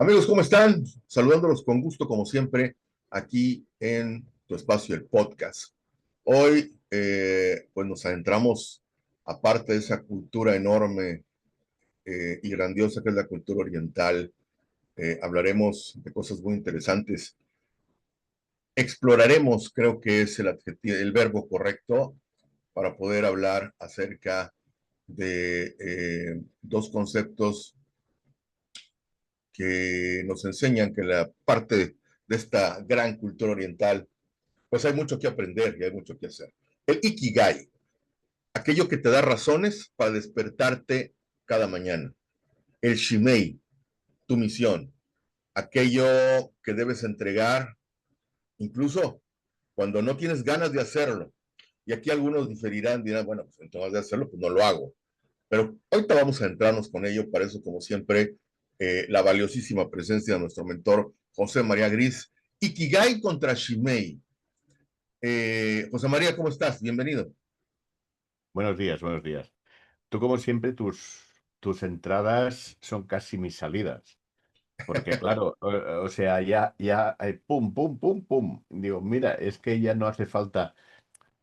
Amigos, ¿cómo están? Saludándolos con gusto, como siempre, aquí en tu espacio, el podcast. Hoy, pues nos adentramos, aparte de esa cultura enorme y grandiosa que es la cultura oriental, hablaremos de cosas muy interesantes. Exploraremos, creo que es el verbo correcto para poder hablar acerca de dos conceptos que nos enseñan que la parte de esta gran cultura oriental, pues hay mucho que aprender y hay mucho que hacer. El Ikigai, aquello que te da razones para despertarte cada mañana. El Shimei, tu misión, aquello que debes entregar incluso cuando no tienes ganas de hacerlo. Y aquí algunos diferirán, dirán, bueno, pues entonces de hacerlo, pues no lo hago. Pero ahorita vamos a entrarnos con ello, para eso, como siempre, la valiosísima presencia de nuestro mentor José María Gris. Ikigai contra Shimei. José María, ¿cómo estás? Bienvenido. Buenos días, buenos días. Tú, como siempre, tus entradas son casi mis salidas. Porque, claro, o sea, ya, pum, pum, pum, pum. Digo, mira, es que ya no hace falta.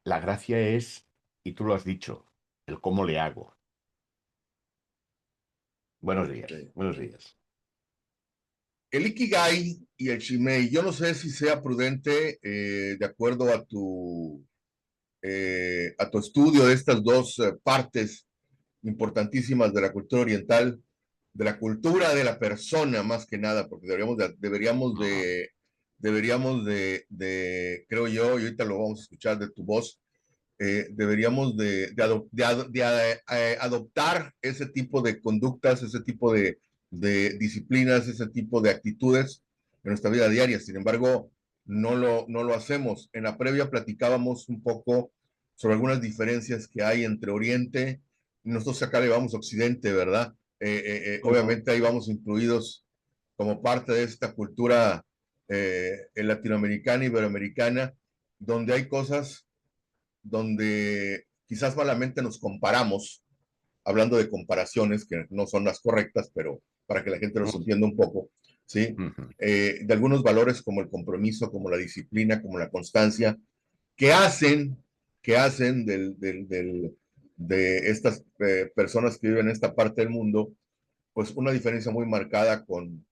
La gracia es, y tú lo has dicho, el cómo le hago. Buenos días, Sí. buenos días. El Ikigai y el Shimei, yo no sé si sea prudente, de acuerdo a tu estudio de estas dos partes importantísimas de la cultura oriental, de la cultura de la persona más que nada, porque Ajá. creo yo, y ahorita lo vamos a escuchar de tu voz, deberíamos de adoptar ese tipo de conductas, ese tipo de disciplinas, ese tipo de actitudes en nuestra vida diaria. Sin embargo, no lo hacemos. En la previa platicábamos un poco sobre algunas diferencias que hay entre Oriente, y nosotros acá le vamos a Occidente, ¿verdad? Ujú. Obviamente ahí vamos incluidos como parte de esta cultura latinoamericana, iberoamericana, donde hay cosas donde quizás malamente nos comparamos, hablando de comparaciones que no son las correctas, pero para que la gente los Ujú. entienda un poco, ¿sí? Ujú. De algunos valores como el compromiso, como la disciplina, como la constancia, que hacen, de estas personas que viven en esta parte del mundo, pues una diferencia muy marcada con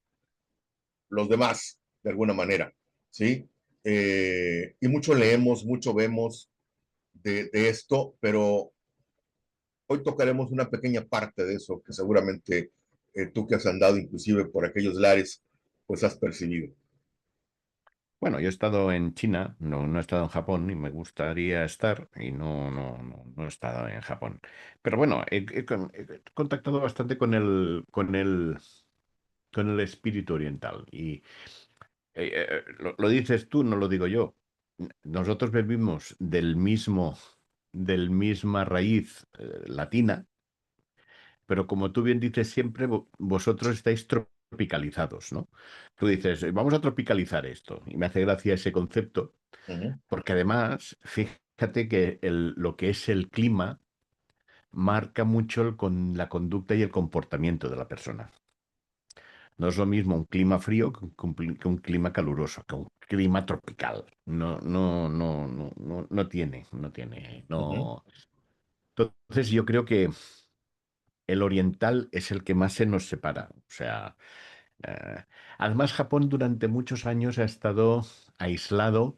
los demás, de alguna manera, ¿sí? Y mucho leemos, mucho vemos de esto, pero hoy tocaremos una pequeña parte de eso que seguramente tú que has andado inclusive por aquellos lares, pues has percibido. Bueno, yo he estado en China, no he estado en Japón y me gustaría estar y no he estado en Japón. Pero bueno, he contactado bastante con el espíritu oriental. Y lo dices tú, no lo digo yo. Nosotros bebimos del misma raíz latina, pero como tú bien dices siempre, vosotros estáis tropicalizados, ¿no? Tú dices, vamos a tropicalizar esto. Y me hace gracia ese concepto, Uh -huh. porque además, fíjate que lo que es el clima marca mucho con la conducta y el comportamiento de la persona. No es lo mismo un clima frío que un clima caluroso, que un clima tropical. No tiene, no tiene, Uh -huh. no. Entonces yo creo que el oriental es el que más se nos separa. O sea, eh, además Japón durante muchos años ha estado aislado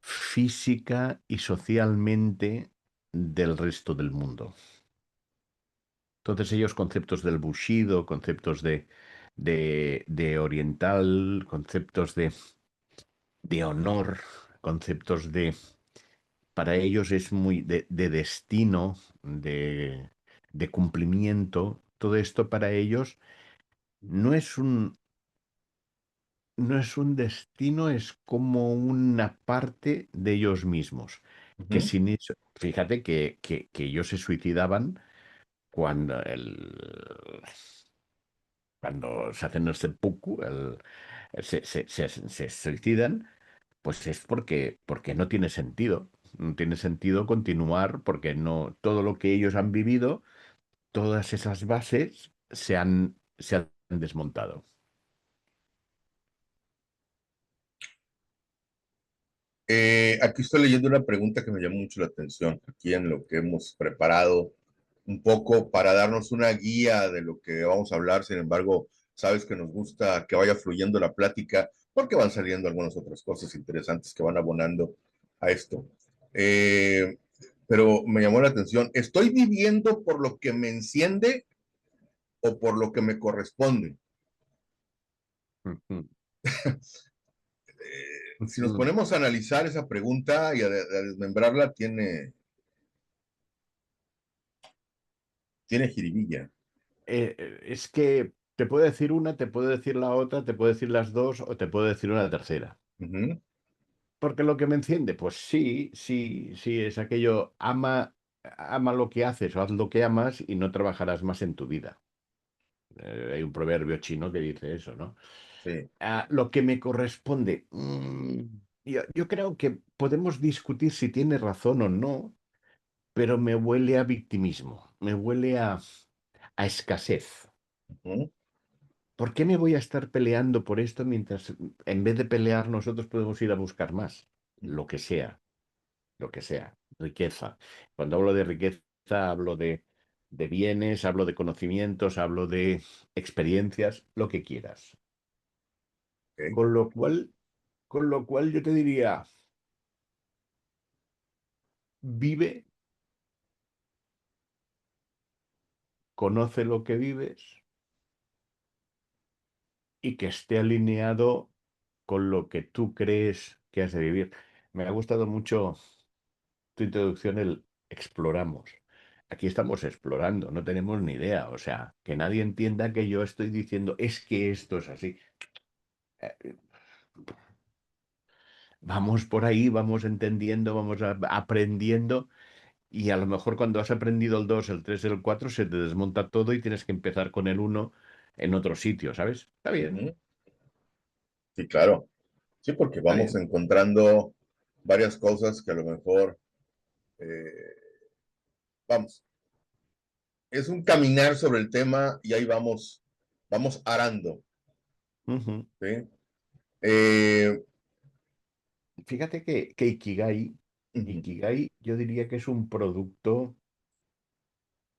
física y socialmente del resto del mundo. Entonces ellos conceptos del Bushido, conceptos de oriental, conceptos de honor, conceptos para ellos es muy de destino, de cumplimiento. Todo esto para ellos no es no es un destino, es como una parte de ellos mismos. Uh Que -huh. sin eso, fíjate que ellos se suicidaban cuando cuando se hacen el seppuku, se suicidan, pues es porque no tiene sentido. No tiene sentido continuar porque no, todo lo que ellos han vivido, todas esas bases se han desmontado. Aquí estoy leyendo una pregunta que me llamó mucho la atención, aquí en lo que hemos preparado un poco para darnos una guía de lo que vamos a hablar. Sin embargo, sabes que nos gusta que vaya fluyendo la plática porque van saliendo algunas otras cosas interesantes que van abonando a esto. Eh, pero me llamó la atención, ¿estoy viviendo por lo que me enciende o por lo que me corresponde? Ujú. Si nos Ujú. ponemos a analizar esa pregunta y a desmembrarla, tiene jiribilla. Es que te puedo decir una, te puedo decir la otra, te puedo decir las dos o te puedo decir una tercera. Ujú, Porque lo que me enciende, pues sí, sí, sí, es aquello, ama lo que haces o haz lo que amas y no trabajarás más en tu vida. Hay un proverbio chino que dice eso, ¿no? sí. Lo que me corresponde, yo creo que podemos discutir si tiene razón o no, pero me huele a victimismo, me huele a escasez. Ujú, ¿Por qué me voy a estar peleando por esto mientras en vez de pelear nosotros podemos ir a buscar más? Lo que sea, lo que sea, riqueza. Cuando hablo de riqueza, hablo de bienes, hablo de conocimientos, hablo de experiencias, lo que quieras. ok, Con lo cual, con lo cual yo te diría, vive, conoce lo que vives y que esté alineado con lo que tú crees que has de vivir. Me ha gustado mucho tu introducción, el exploramos. Aquí estamos explorando, no tenemos ni idea. O sea, que nadie entienda que yo estoy diciendo es que esto es así. Eh, Vamos por ahí, vamos entendiendo, vamos aprendiendo y a lo mejor cuando has aprendido el 2 el 3 el 4 se te desmonta todo y tienes que empezar con el uno en otro sitio, ¿sabes? Está bien, ujú. Sí, claro. Sí, porque está vamos bien. encontrando varias cosas que a lo mejor, vamos, es un caminar sobre el tema y ahí vamos arando, Ujú. ¿sí? Eh, Fíjate que ujú, Ikigai yo diría que es un producto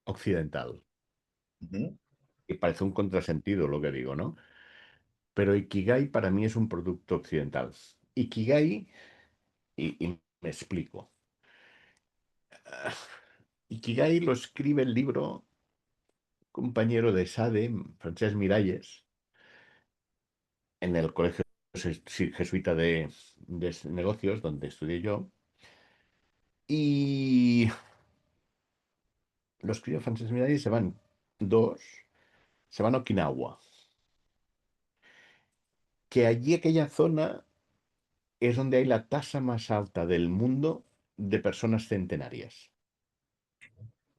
occidental. ujú, Y parece un contrasentido lo que digo, ¿no? Pero Ikigai para mí es un producto occidental. Ikigai, y me explico. Ah, Ikigai lo escribe el libro compañero de Sade, Francesc Miralles, en el colegio jesuita de negocios donde estudié yo. Y lo escribe Francesc Miralles y se van dos, se van a Okinawa. Que allí aquella zona es donde hay la tasa más alta del mundo de personas centenarias.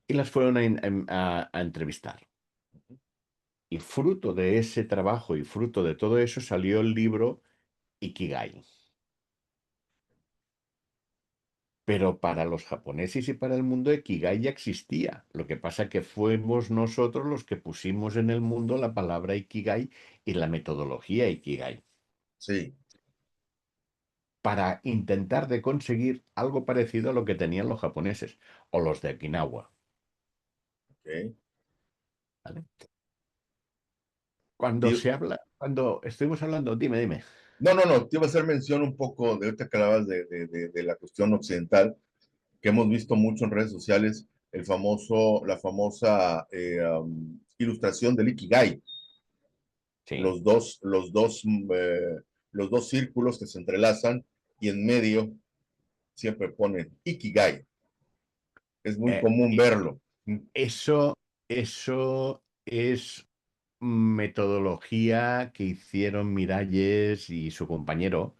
Y las fueron a entrevistar. Y fruto de ese trabajo y fruto de todo eso salió el libro Ikigai. Pero para los japoneses y para el mundo Ikigai ya existía. Lo que pasa que fuimos nosotros los que pusimos en el mundo la palabra Ikigai y la metodología Ikigai sí, para intentar de conseguir algo parecido a lo que tenían los japoneses o los de Okinawa. ok. ¿Vale? Cuando Y- se habla, cuando estuvimos hablando, dime. no, no, no, te iba a hacer mención un poco de ahorita que hablabas de la cuestión occidental, que hemos visto mucho en redes sociales, la famosa ilustración del Ikigai, Sí. los dos círculos que se entrelazan y en medio siempre ponen Ikigai. Es muy común Y verlo. eso es metodología que hicieron Miralles y su compañero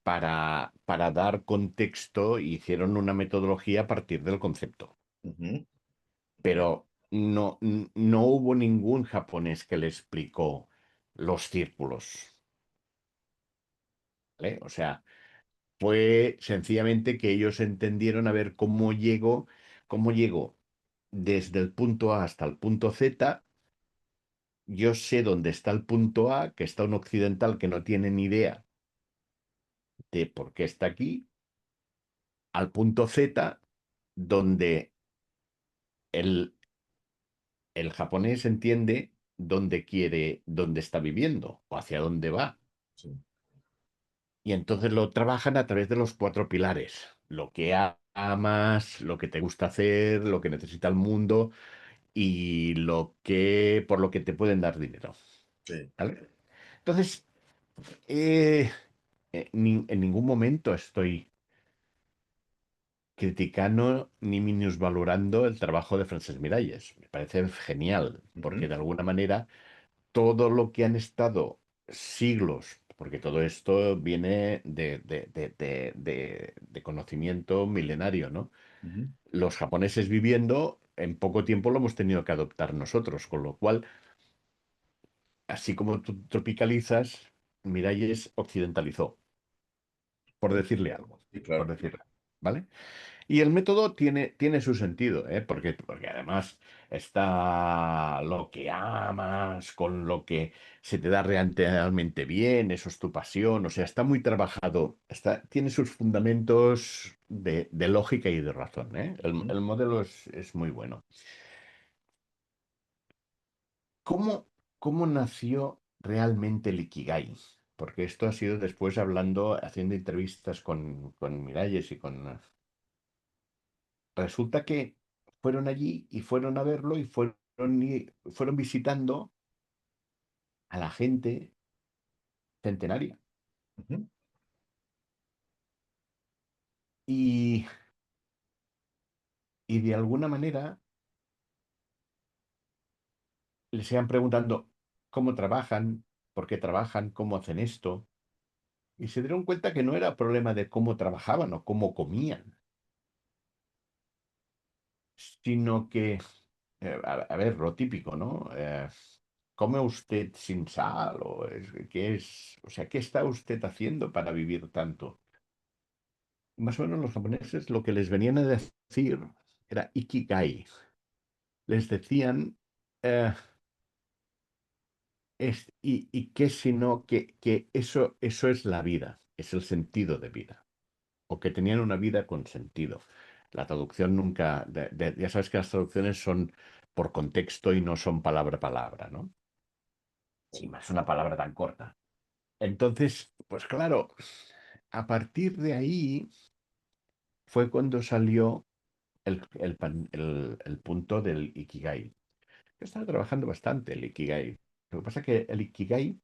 para dar contexto, hicieron una metodología a partir del concepto. Ujú, Pero no hubo ningún japonés que le explicó los círculos, ¿vale? O sea, fue sencillamente que ellos entendieron a ver cómo llego desde el punto A hasta el punto Z. Yo sé dónde está el punto A, que está un occidental que no tiene ni idea de por qué está aquí, al punto Z donde el, el japonés entiende dónde quiere, dónde está viviendo o hacia dónde va. Sí. Y entonces lo trabajan a través de los cuatro pilares. Lo que amas, lo que te gusta hacer, lo que necesita el mundo y por lo que te pueden dar dinero. Sí. ¿Vale? Entonces, eh, en ningún momento estoy criticando ni minusvalorando el trabajo de Francesc Miralles. Me parece genial, porque Ujú, de alguna manera todo lo que han estado siglos, porque todo esto viene de conocimiento milenario, ¿no? ujú. Los japoneses viviendo, en poco tiempo lo hemos tenido que adoptar nosotros, con lo cual, así como tú tropicalizas, Miralles occidentalizó, por decirle algo, Sí, por claro. decirle, ¿vale? Y el método tiene su sentido, ¿eh? Porque además está lo que amas, con lo que se te da realmente bien, eso es tu pasión, o sea, está muy trabajado, tiene sus fundamentos de lógica y de razón, ¿eh? Ujú, El modelo es muy bueno. ¿Cómo, cómo nació realmente el Ikigai? Porque esto ha sido después hablando, haciendo entrevistas con Miralles y con... Resulta que fueron allí y fueron a verlo y fueron visitando a la gente centenaria. ujú, Y, y de alguna manera les iban preguntando cómo trabajan, por qué trabajan, cómo hacen esto. Y se dieron cuenta que no era problema de cómo trabajaban o cómo comían, sino que, a ver, lo típico, ¿no? ¿Come usted sin sal? O sea, ¿qué está usted haciendo para vivir tanto? Más o menos los japoneses lo que les venían a decir era Ikigai. Les decían, eh, y qué sino que eso es la vida, es el sentido de vida, o que tenían una vida con sentido. La traducción nunca, ya sabes que las traducciones son por contexto y no son palabra a palabra, ¿no? Y sí. más una palabra tan corta. Entonces, pues claro, a partir de ahí fue cuando salió el punto del Ikigai. Yo estaba trabajando bastante el Ikigai. Lo que pasa es que el Ikigai,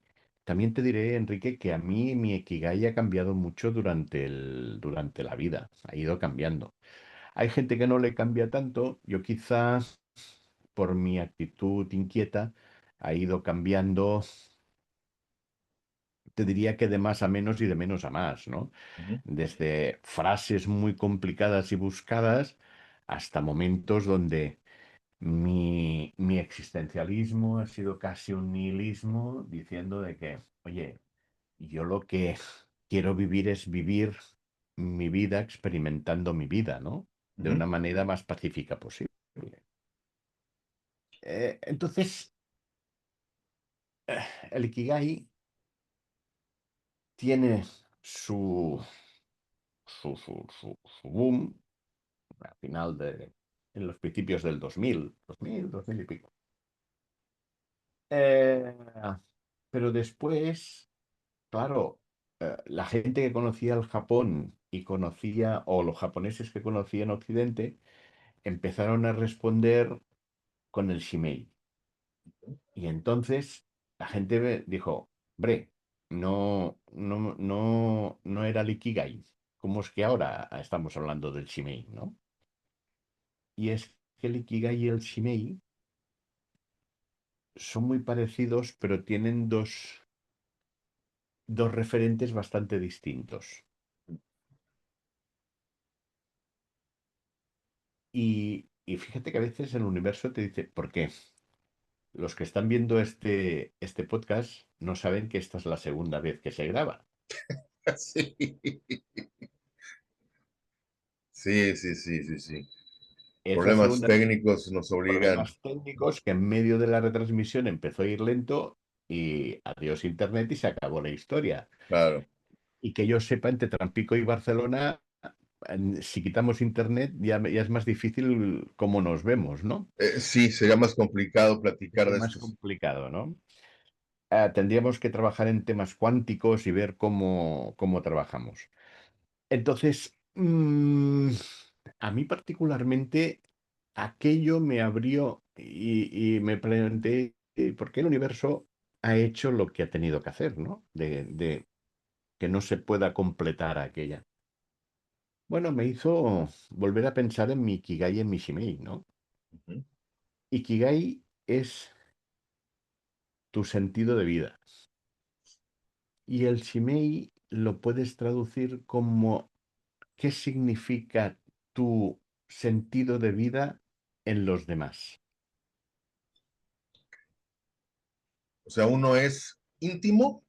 también te diré, Enrique, que a mí mi Ikigai ha cambiado mucho durante la vida. Ha ido cambiando. Hay gente que no le cambia tanto. Yo quizás, por mi actitud inquieta, ha ido cambiando, te diría que de más a menos y de menos a más, ¿no? Ujú, Desde frases muy complicadas y buscadas hasta momentos donde mi existencialismo ha sido casi un nihilismo diciendo de que, oye, yo lo que quiero vivir es vivir mi vida experimentando mi vida, ¿no? De ujú, una manera más pacífica posible. Entonces, el Ikigai tiene su boom al final en los principios del 2000 y pico. Eh, pero después, claro, la gente que conocía el Japón y conocía, o los japoneses que conocían Occidente, empezaron a responder con el Shimei. Y entonces la gente dijo, hombre, no era el Ikigai. ¿Cómo es que ahora estamos hablando del Shimei, no? Y es que el Ikigai y el Shimei son muy parecidos, pero tienen dos referentes bastante distintos. Y fíjate que a veces el universo te dice, ¿por qué? Los que están viendo este podcast no saben que esta es la segunda vez que se graba. Sí, sí, sí, sí, sí, sí. Es la Problemas segunda vez, técnicos nos obligan, problemas técnicos que en medio de la retransmisión empezó a ir lento y adiós internet y se acabó la historia. claro. Y que yo sepa, entre Tampico y Barcelona Si quitamos internet, ya es más difícil cómo nos vemos, ¿no? Sí, sería más complicado platicar Es de más estos. complicado, ¿no? Tendríamos que trabajar en temas cuánticos y ver cómo trabajamos. Entonces, a mí particularmente, aquello me abrió y me pregunté por qué el universo ha hecho lo que ha tenido que hacer, ¿no? De que no se pueda completar aquella. Bueno, me hizo volver a pensar en mi Ikigai y en mi Shimei, ¿no? Ujú. Ikigai es tu sentido de vida y el Shimei lo puedes traducir como qué significa tu sentido de vida en los demás. O sea, uno es íntimo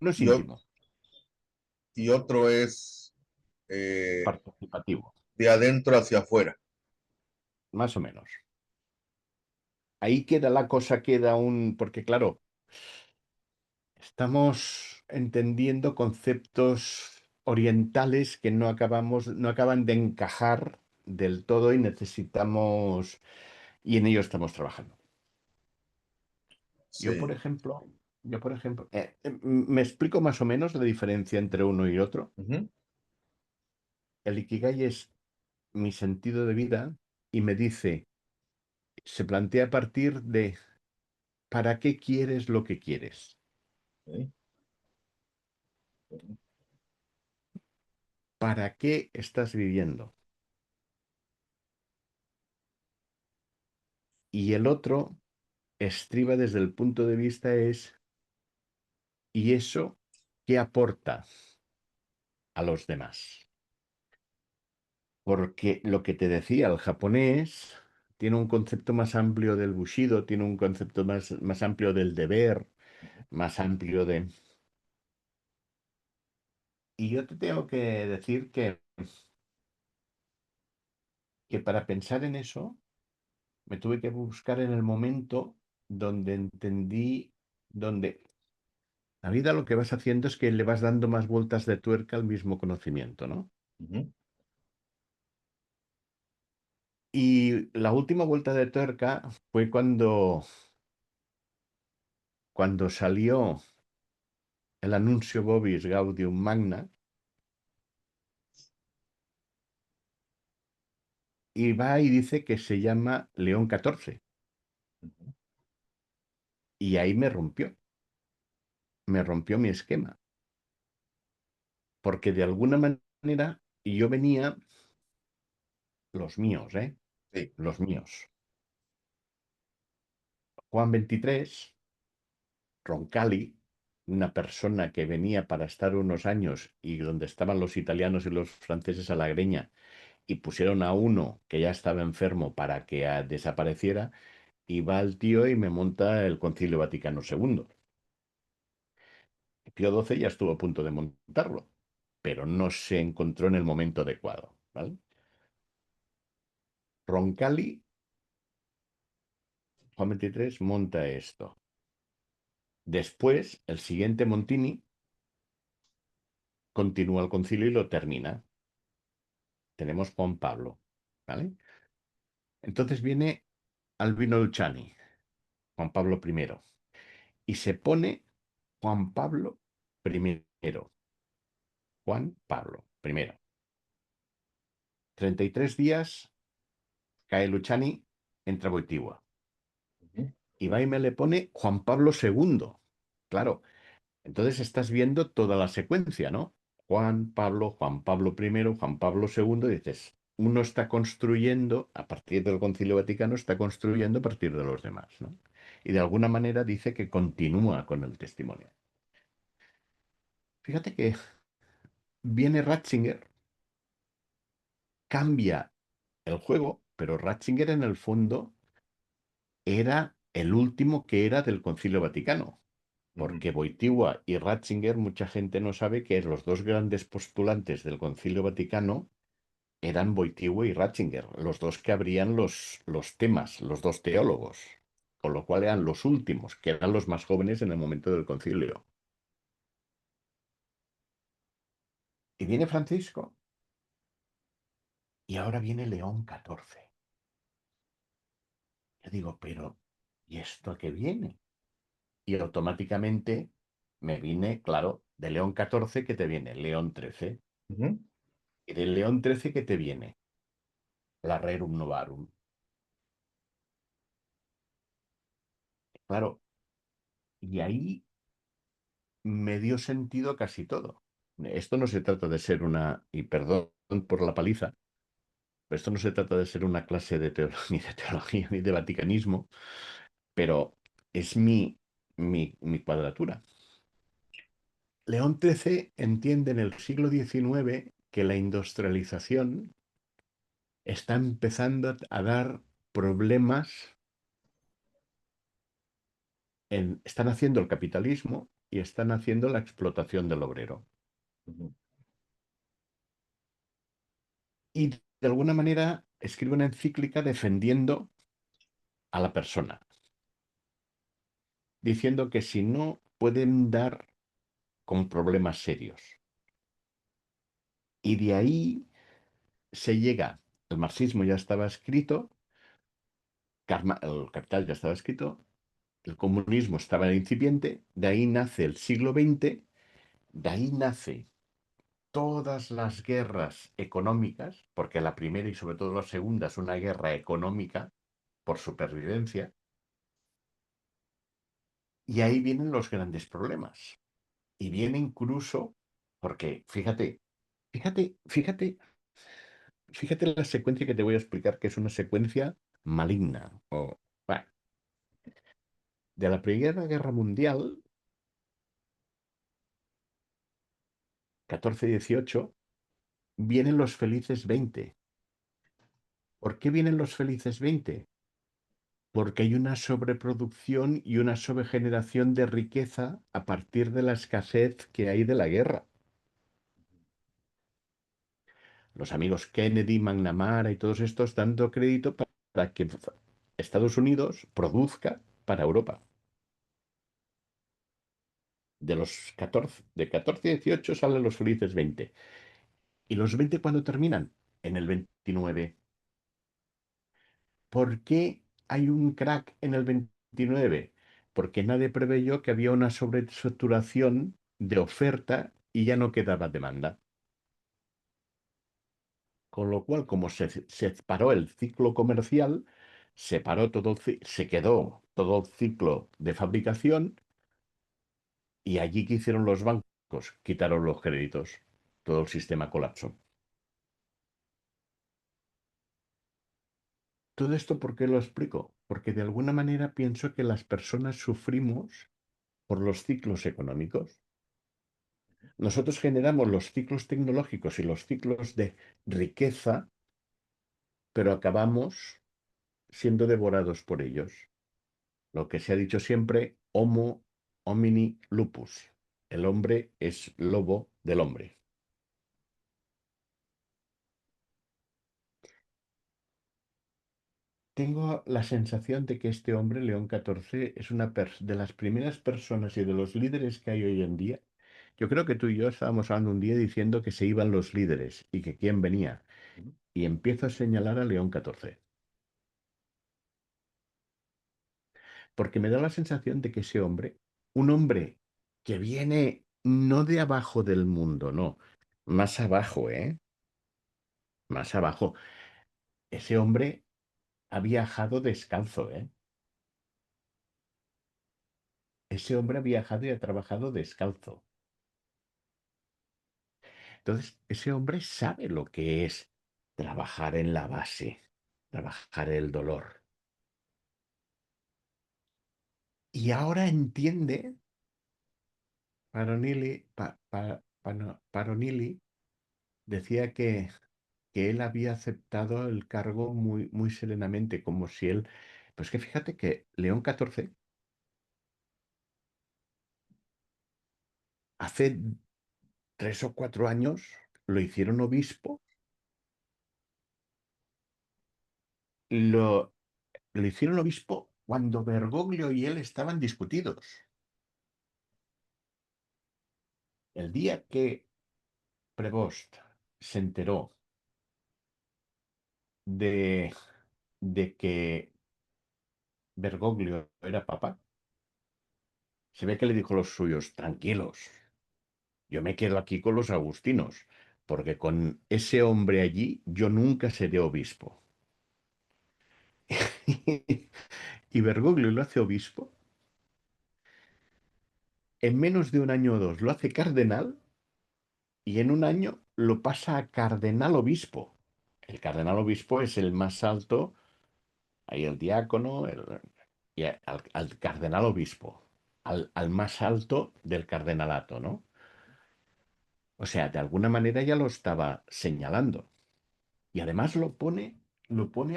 No es y, íntimo, y otro es eh, participativo, de adentro hacia afuera. más o menos. Ahí queda la cosa, queda un... Porque claro, estamos entendiendo conceptos orientales que no acaban de encajar del todo y necesitamos, y en ello estamos trabajando. Yo, por Sí. ejemplo, me explico más o menos la diferencia entre uno y otro. Ujú. El Ikigai es mi sentido de vida y me dice, se plantea a partir de ¿para qué quieres lo que quieres? Sí. ¿Para qué estás viviendo? Y el otro estriba desde el punto de vista es, ¿y eso qué aporta a los demás? Porque lo que te decía, el japonés tiene un concepto más amplio del bushido, tiene un concepto más amplio del deber, más amplio de... Y yo te tengo que decir que para pensar en eso, me tuve que buscar en el momento donde entendí, donde la vida lo que vas haciendo es que le vas dando más vueltas de tuerca al mismo conocimiento, ¿no? Ujú. Y la última vuelta de tuerca fue cuando salió el anuncio Vobis Gaudium Magna y va y dice que se llama León XIV. Y ahí me rompió mi esquema, porque de alguna manera yo venía, los míos, ¿eh? Sí. Los míos. Juan 23, Roncalli, una persona que venía para estar unos años y donde estaban los italianos y los franceses a la greña y pusieron a uno que ya estaba enfermo para que desapareciera, y va el tío y me monta el Concilio Vaticano II. Pío XII ya estuvo a punto de montarlo, pero no se encontró en el momento adecuado, ¿vale? Roncalli, Juan 23, monta esto. Después, el siguiente Montini continúa el concilio y lo termina. Tenemos Juan Pablo, ¿vale? Entonces viene Albino Luciani, Juan Pablo I, y se pone Juan Pablo I. Juan Pablo I. 33 días, cae Luciani, entra Wojtyła. Ujú. Y va y me le pone Juan Pablo II. Claro, entonces estás viendo toda la secuencia, ¿no? Juan Pablo I, Juan Pablo II, y dices, uno está construyendo, a partir del Concilio Vaticano, está construyendo a partir de los demás, ¿no? Y de alguna manera dice que continúa con el testimonio. Fíjate que viene Ratzinger, cambia el juego, pero Ratzinger en el fondo era el último que era del Concilio Vaticano. Ujú. Porque Wojtyła y Ratzinger, mucha gente no sabe que los dos grandes postulantes del Concilio Vaticano eran Wojtyła y Ratzinger, los dos que abrían los temas, los dos teólogos, con lo cual eran los últimos, que eran los más jóvenes en el momento del concilio. Y viene Francisco y ahora viene León XIV. Yo digo, pero ¿y esto a qué viene? Y automáticamente me vine, claro, de León XIV que te viene León XIII. Ujú, Y del León XIII que te viene la Rerum Novarum. Claro, y ahí me dio sentido casi todo. Esto no se trata de ser una, y perdón por la paliza, pero esto no se trata de ser una clase de ni de teología ni de vaticanismo, pero es mi cuadratura. León XIII entiende en el siglo XIX que la industrialización está empezando a dar problemas están haciendo el capitalismo y están haciendo la explotación del obrero. ujú, Y de alguna manera escribe una encíclica defendiendo a la persona, diciendo que si no pueden dar con problemas serios. Y de ahí se llega, el marxismo ya estaba escrito, el capital ya estaba escrito, el comunismo estaba en incipiente, de ahí nace el siglo XX, de ahí nace todas las guerras económicas, porque la primera y sobre todo la segunda es una guerra económica por supervivencia, y ahí vienen los grandes problemas. Y viene incluso, porque fíjate la secuencia que te voy a explicar, que es una secuencia maligna. Bueno, de la Primera Guerra Mundial, 14-18, vienen los felices 20. ¿Por qué vienen los felices 20? Porque hay una sobreproducción y una sobregeneración de riqueza a partir de la escasez que hay de la guerra. Los amigos Kennedy, McNamara y todos estos dando crédito para que Estados Unidos produzca para Europa. De 14 a 18 salen los felices 20. ¿Y los 20 cuándo terminan? En el 29. ¿Por qué hay un crack en el 29? Porque nadie preveyó que había una sobresaturación de oferta y ya no quedaba demanda. Con lo cual, como se paró el ciclo comercial, se paró todo, se quedó todo el ciclo de fabricación y allí que hicieron los bancos, quitaron los créditos. Todo el sistema colapsó. Todo esto, ¿por qué lo explico? Porque de alguna manera pienso que las personas sufrimos por los ciclos económicos. Nosotros generamos los ciclos tecnológicos y los ciclos de riqueza, pero acabamos siendo devorados por ellos. Lo que se ha dicho siempre, Homo homini lupus. El hombre es lobo del hombre. Tengo la sensación de que este hombre, León XIV, es una de las primeras personas y de los líderes que hay hoy en día. Yo creo que tú y yo estábamos hablando un día diciendo que se iban los líderes y que quién venía. ujú. Y empiezo a señalar a León XIV. Porque me da la sensación de que ese hombre, un hombre que viene no de abajo del mundo, no, más abajo, ¿eh? Más abajo. Ese hombre ha viajado descalzo, ¿eh? Ese hombre ha viajado y ha trabajado descalzo. Entonces, ese hombre sabe lo que es trabajar en la base, trabajar el dolor. Y ahora entiende, Paronili decía que él había aceptado el cargo muy, muy serenamente, como si él... Pues que fíjate que León XIV hace 3 o 4 años lo hicieron obispo, lo, lo hicieron obispo cuando Bergoglio y él estaban discutidos. El día que Prevost se enteró de, de que Bergoglio era papa, se ve que le dijo a los suyos, tranquilos, yo me quedo aquí con los agustinos, porque con ese hombre allí yo nunca seré obispo. Y Bergoglio lo hace obispo, en menos de un año o dos lo hace cardenal y en un año lo pasa a cardenal obispo. El cardenal obispo es el más alto, ahí el diácono, y al cardenal obispo, al más alto del cardenalato, ¿no? O sea, de alguna manera ya lo estaba señalando. Y además lo pone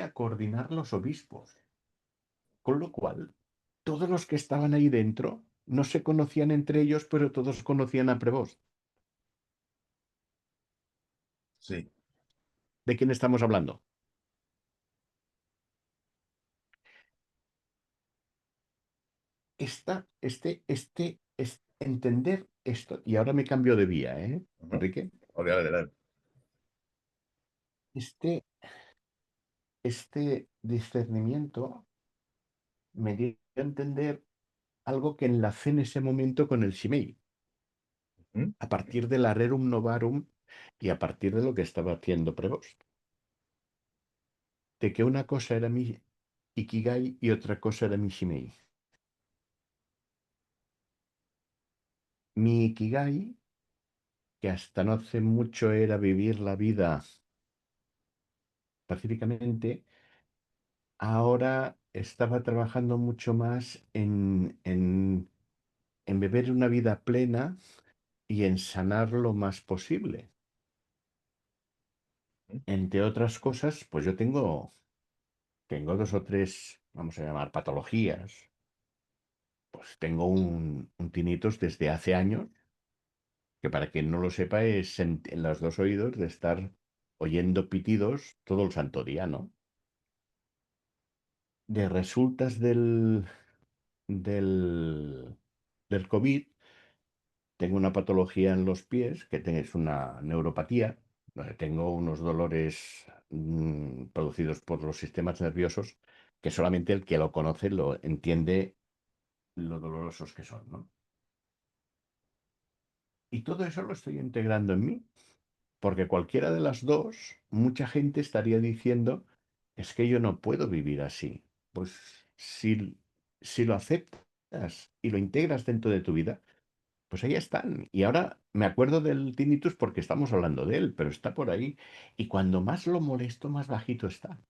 a coordinar los obispos. Con lo cual, todos los que estaban ahí dentro no se conocían entre ellos, pero todos conocían a Prevost. Sí. ¿De quién estamos hablando? Entender esto, y ahora me cambio de vía, ¿eh, Ajá. Enrique? Adelante. Este, este discernimiento me dio a entender algo que enlacé en ese momento con el Shimei, Ujú. a partir del Arerum Novarum y a partir de lo que estaba haciendo Prevost. De que una cosa era mi Ikigai y otra cosa era mi Shimei. Mi Ikigai, que hasta no hace mucho era vivir la vida pacíficamente, ahora estaba trabajando mucho más en beber una vida plena y en sanar lo más posible. Entre otras cosas, pues yo tengo dos o tres, vamos a llamar, patologías. Pues tengo un tinnitus desde hace años, que para quien no lo sepa es en los dos oídos de estar oyendo pitidos todo el santo día, ¿no? De resultas del, del COVID, tengo una patología en los pies, es una neuropatía, donde tengo unos dolores producidos por los sistemas nerviosos, que solamente el que lo conoce lo entiende lo dolorosos que son, ¿no? Y todo eso lo estoy integrando en mí, porque cualquiera de las dos, mucha gente estaría diciendo, es que yo no puedo vivir así. Pues si lo aceptas y lo integras dentro de tu vida, pues ahí están. Y ahora me acuerdo del tinnitus porque estamos hablando de él, pero está por ahí. Y cuando más lo molesto, más bajito está.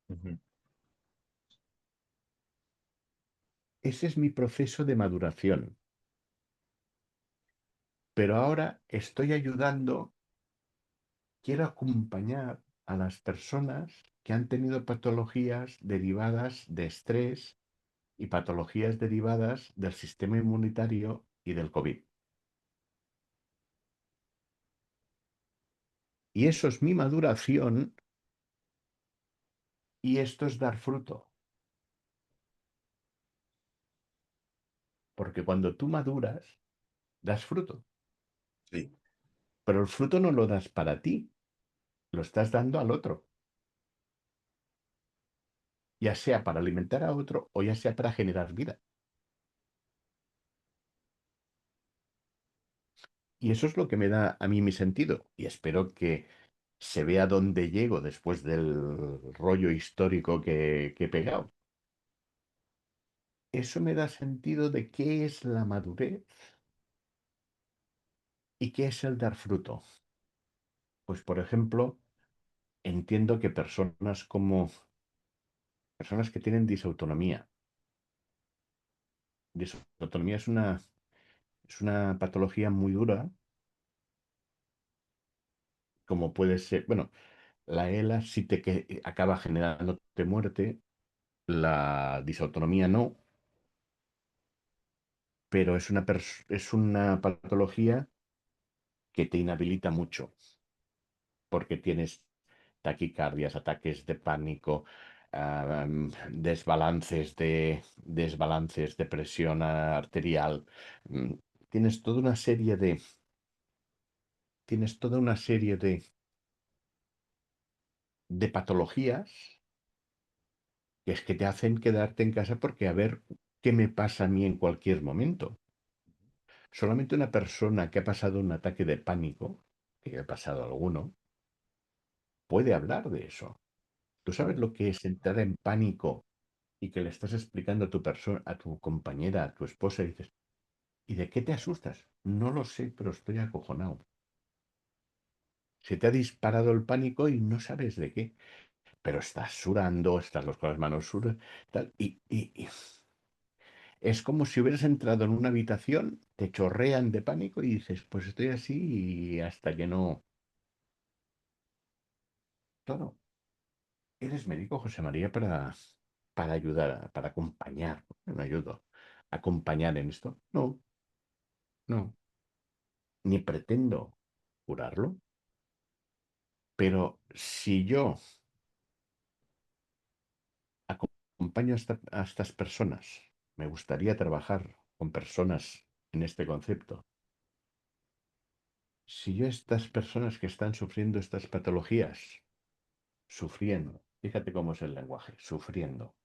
Ujú. Ese es mi proceso de maduración. Pero ahora estoy ayudando, quiero acompañar a las personas que han tenido patologías derivadas de estrés y patologías derivadas del sistema inmunitario y del COVID. Y eso es mi maduración y esto es dar fruto. Porque cuando tú maduras, das fruto. Sí. Pero el fruto no lo das para ti, lo estás dando al otro. Ya sea para alimentar a otro o ya sea para generar vida. Y eso es lo que me da a mí mi sentido. Y espero que se vea dónde llego después del rollo histórico que he pegado. Eso me da sentido de qué es la madurez y qué es el dar fruto. Pues, por ejemplo, entiendo que personas que tienen disautonomía. Disautonomía es una patología muy dura, como puede ser, bueno, la ELA sí que acaba generándote muerte, la disautonomía no, pero es una patología que te inhabilita mucho, porque tienes taquicardias, ataques de pánico, desbalances de presión arterial. mm, Tienes toda una serie de patologías que es que te hacen quedarte en casa porque a ver qué me pasa a mí en cualquier momento. Solamente una persona que ha pasado un ataque de pánico, que ha pasado alguno, puede hablar de eso. ¿Tú sabes Claro. lo que es entrar en pánico y que le estás explicando a tu persona, a tu compañera, a tu esposa, y dices, ¿y de qué te asustas? No lo sé, pero estoy acojonado. Se te ha disparado el pánico y no sabes de qué, pero estás sudando, estás con las manos sudas, tal, y es como si hubieras entrado en una habitación, te chorrean de pánico y dices, pues estoy así y hasta que no. Claro, eres médico, José María, para ayudar, para acompañar. No ayudo. ¿Acompañar en esto? No, no. Ni pretendo curarlo. Pero si yo acompaño a estas personas, me gustaría trabajar con personas en este concepto. Si yo estas personas que están sufriendo estas patologías, sufriendo, fíjate cómo es el lenguaje, sufriendo,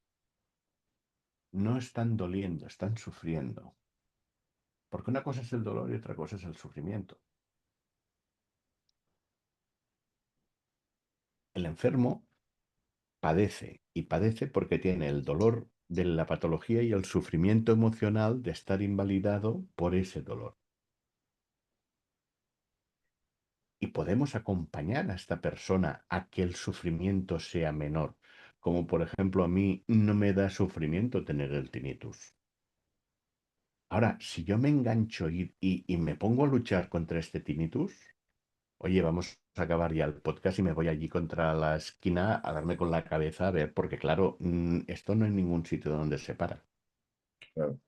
no están doliendo, están sufriendo. Porque una cosa es el dolor y otra cosa es el sufrimiento. El enfermo padece y padece porque tiene el dolor de la patología y el sufrimiento emocional de estar invalidado por ese dolor. Y podemos acompañar a esta persona a que el sufrimiento sea menor. Como por ejemplo a mí no me da sufrimiento tener el tinnitus. Ahora, si yo me engancho y me pongo a luchar contra este tinnitus, oye, vamos a acabar ya el podcast y me voy allí contra la esquina a darme con la cabeza a ver, porque claro, esto no hay ningún sitio donde se para. Claro.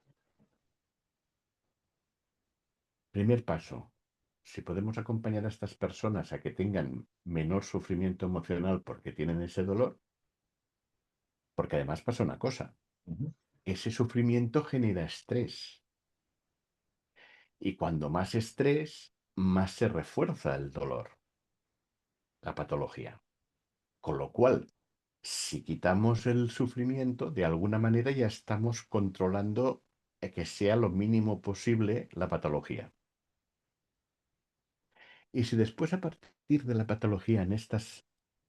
Primer paso, si podemos acompañar a estas personas a que tengan menor sufrimiento emocional porque tienen ese dolor, porque además pasa una cosa, Ujú. ese sufrimiento genera estrés y cuando más estrés, más se refuerza el dolor, la patología. Con lo cual, si quitamos el sufrimiento, de alguna manera ya estamos controlando que sea lo mínimo posible la patología. Y si después a partir de la patología en estas,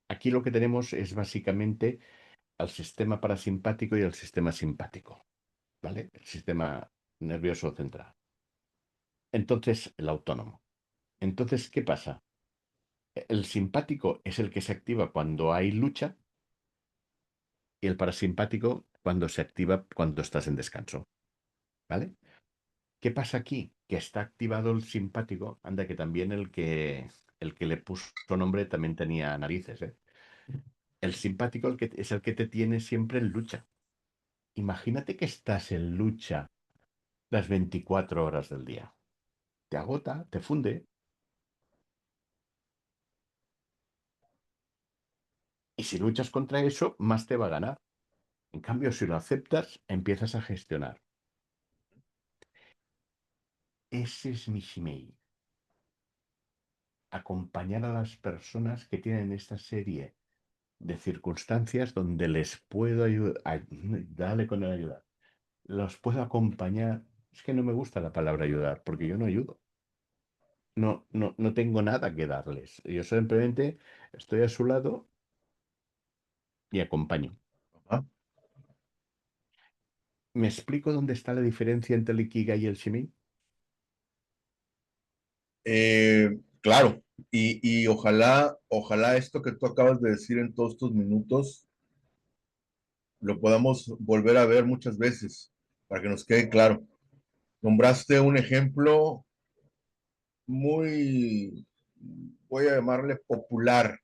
aquí lo que tenemos es básicamente al sistema parasimpático y al sistema simpático, ¿vale? El sistema nervioso central. Entonces, el autónomo. Entonces, ¿qué pasa? El simpático es el que se activa cuando hay lucha y el parasimpático cuando se activa cuando estás en descanso, ¿vale? ¿Qué pasa aquí? Que está activado el simpático, anda que también el que le puso nombre también tenía narices, ¿eh? El simpático es el que te tiene siempre en lucha. Imagínate que estás en lucha las 24 horas del día. Te agota, te funde. Y si luchas contra eso, más te va a ganar. En cambio, si lo aceptas, empiezas a gestionar. Ese es mi Shimei. Acompañar a las personas que tienen esta serie de circunstancias donde les puedo ayudar. Dale con el ayudar. Los puedo acompañar. Es que no me gusta la palabra ayudar, porque yo no ayudo. No, no, no tengo nada que darles. Yo simplemente estoy a su lado y acompaño. Ajá. ¿Me explico dónde está la diferencia entre el Ikigai y el Shimei? Claro, y ojalá esto que tú acabas de decir en todos estos minutos lo podamos volver a ver muchas veces para que nos quede claro. Nombraste un ejemplo muy, voy a llamarle popular,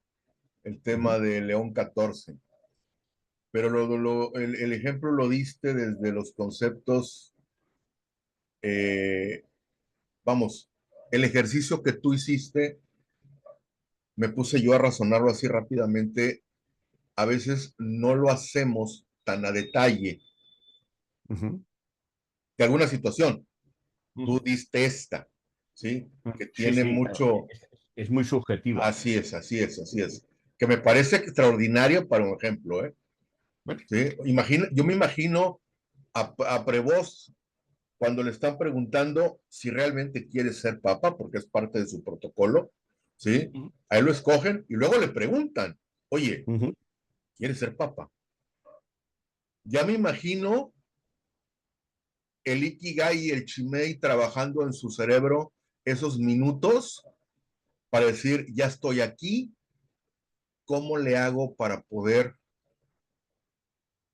el Ujú, tema de León 14, pero el ejemplo lo diste desde los conceptos, eh, vamos, el ejercicio que tú hiciste, me puse yo a razonarlo así rápidamente, a veces no lo hacemos tan a detalle ujú, de alguna situación. Tú ujú. diste esta, ¿sí? Que Sí, tiene sí, mucho, es muy subjetiva. así es, así es, así es. que me parece extraordinario para un ejemplo, ¿eh? Bueno, ¿Sí? Yo me imagino a Prevost cuando le están preguntando si realmente quiere ser papa, porque es parte de su protocolo, ¿sí? ujú, A él lo escogen y luego le preguntan, oye, ujú. ¿quieres ser papa? Ya me imagino el Ikigai y el Chimei trabajando en su cerebro esos minutos para decir, ya estoy aquí, ¿cómo le hago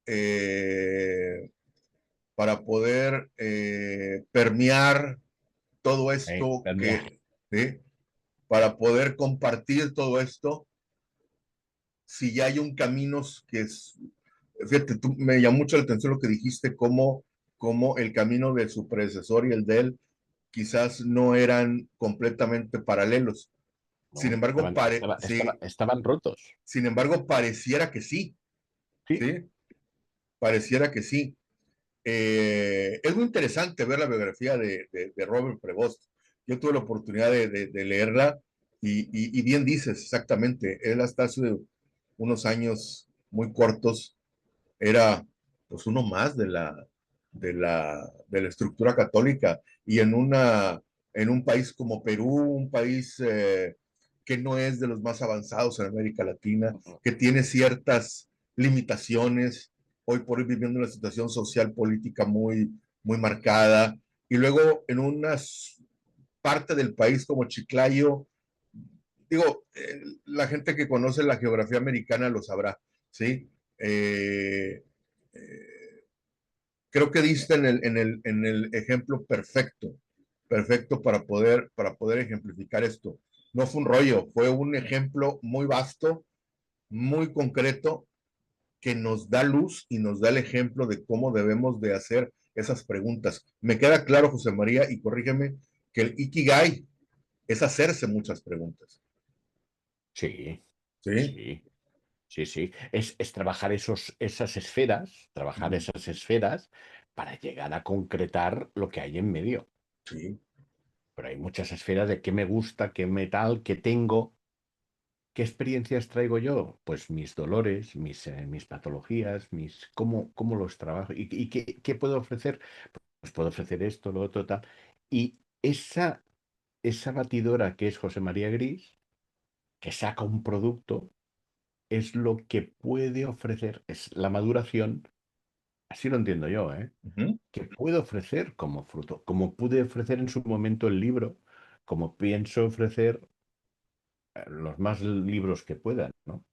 eh, para poder permear todo esto Permear. que, ¿sí? Para poder compartir todo esto, si ya hay un camino que es, fíjate, me llamó mucho la atención lo que dijiste, cómo el camino de su predecesor y el de él quizás no eran completamente paralelos. Sin No, embargo, sí, estaban rotos. sin embargo, pareciera que sí, Sí. ¿sí? Pareciera que sí. Es muy interesante ver la biografía de Robert Prevost. Yo tuve la oportunidad de leerla y bien dices, exactamente, él hasta hace unos años muy cortos era pues uno más de la estructura católica y en un país como Perú, un país que no es de los más avanzados en América Latina, que tiene ciertas limitaciones, hoy por hoy viviendo una situación social política muy marcada, y luego en una parte del país como Chiclayo, digo, la gente que conoce la geografía americana lo sabrá, ¿sí? Eh, eh, Creo que diste en el ejemplo perfecto, perfecto para poder ejemplificar esto. No fue un rollo, fue un ejemplo muy vasto, muy concreto, que nos da luz y nos da el ejemplo de cómo debemos de hacer esas preguntas. Me queda claro, José María, y corrígeme, que el Ikigai es hacerse muchas preguntas. Sí, ¿Sí? sí, sí, sí. Es trabajar trabajar Ujú. esas esferas para llegar a concretar lo que hay en medio. Sí. Pero hay muchas esferas de qué me gusta, qué me tal, qué tengo, qué experiencias traigo yo. Pues mis dolores, mis patologías, cómo los trabajo y qué puedo ofrecer. Pues puedo ofrecer esto, lo otro, tal. Y esa batidora que es José María Gris, que saca un producto, es lo que puede ofrecer, es la maduración, así lo entiendo yo, ¿eh? Ujú. Que puede ofrecer como fruto, como pude ofrecer en su momento el libro, como pienso ofrecer los más libros que puedan, ¿no?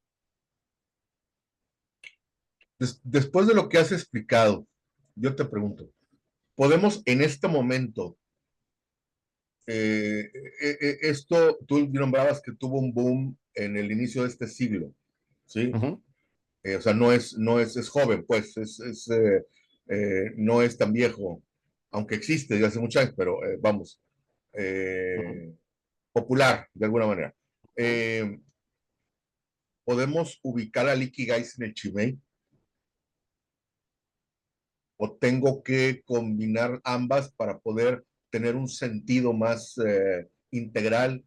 Después de lo que has explicado, yo te pregunto, ¿podemos en este momento, esto tú nombrabas que tuvo un boom en el inicio de este siglo, ¿sí? Ujú, O sea, es joven, pues, no es tan viejo, aunque existe desde hace muchos años, pero vamos, ujú, eh, popular de alguna manera. ujú. Eh, ¿Podemos ubicar al Ikigai en el Chimei? ¿O tengo que combinar ambas para poder tener un sentido más integral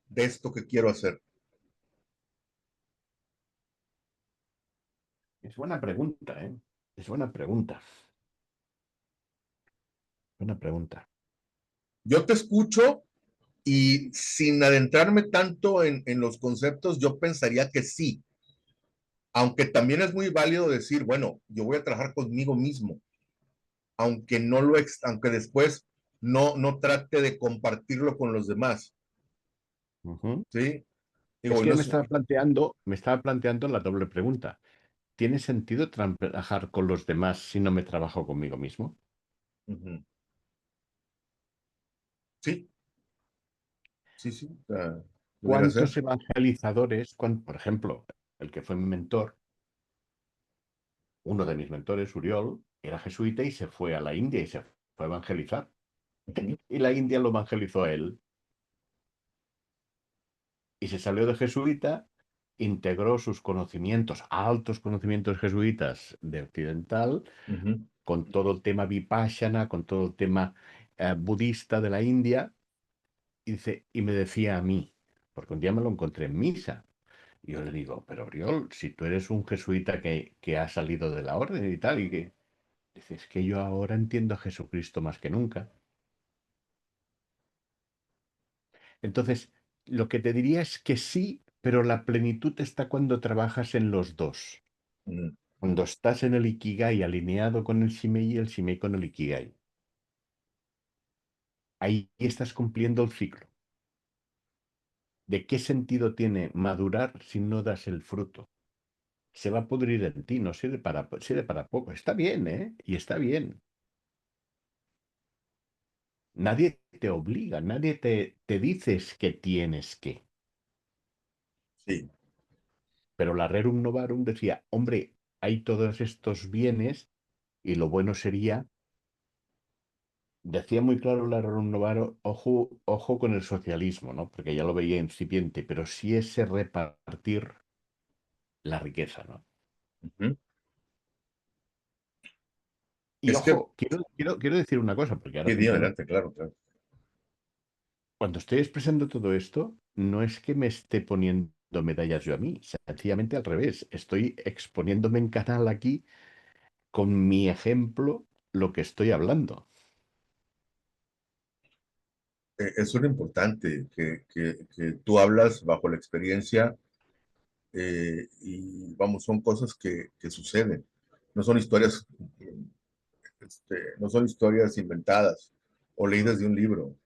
de esto que quiero hacer? Es buena pregunta, ¿eh? Es buena pregunta. Buena pregunta. Yo te escucho y sin adentrarme tanto en los conceptos, yo pensaría que sí, aunque también es muy válido decir, bueno, yo voy a trabajar conmigo mismo, aunque aunque después no trate de compartirlo con los demás, Ujú. ¿sí? Es Digo, que no me es, estaba planteando la doble pregunta. ¿Tiene sentido trabajar con los demás si no me trabajo conmigo mismo? ujú. Sí, sí, sí, pudiera ser. ¿Cuántos evangelizadores, por ejemplo, el que fue mi mentor, uno de mis mentores, Uriol, era jesuita y se fue a la India y se fue a evangelizar? Ujú, Y la India lo evangelizó a él. Y se salió de jesuita, integró sus conocimientos, altos conocimientos jesuitas de occidental, ujú, con todo el tema vipassana, con todo el tema budista de la India, y me decía a mí, porque un día me lo encontré en misa, Y yo le digo, pero Oriol, si tú eres un jesuita que ha salido de la orden y tal, y que dices que yo ahora entiendo a Jesucristo más que nunca. Entonces, lo que te diría es que sí, pero la plenitud está cuando trabajas en los dos. Mm, Cuando estás en el Ikigai alineado con el Shimei y el Shimei con el Ikigai. Ahí estás cumpliendo el ciclo. ¿De qué sentido tiene madurar si no das el fruto? Se va a pudrir en ti, no sirve para poco. Está bien, ¿eh? Y está bien. Nadie te obliga, nadie te dices que tienes que. sí, Pero la Rerum Novarum decía, hombre, hay todos estos bienes y lo bueno sería, decía muy claro la Rerum Novarum, ojo, ojo con el socialismo, ¿no? Porque ya lo veía incipiente, pero sí ese repartir la riqueza, ¿no? ujú. Y Es que, ojo, quiero decir una cosa, porque ahora sí, que di entiendo, adelante, claro, claro. cuando estoy expresando todo esto, no es que me esté poniendo medallas yo a mí, sencillamente al revés, estoy exponiéndome en canal aquí con mi ejemplo lo que estoy hablando. Eso es lo importante, que tú hablas bajo la experiencia y vamos, son cosas que suceden. No son historias, no son historias inventadas o leídas de un libro,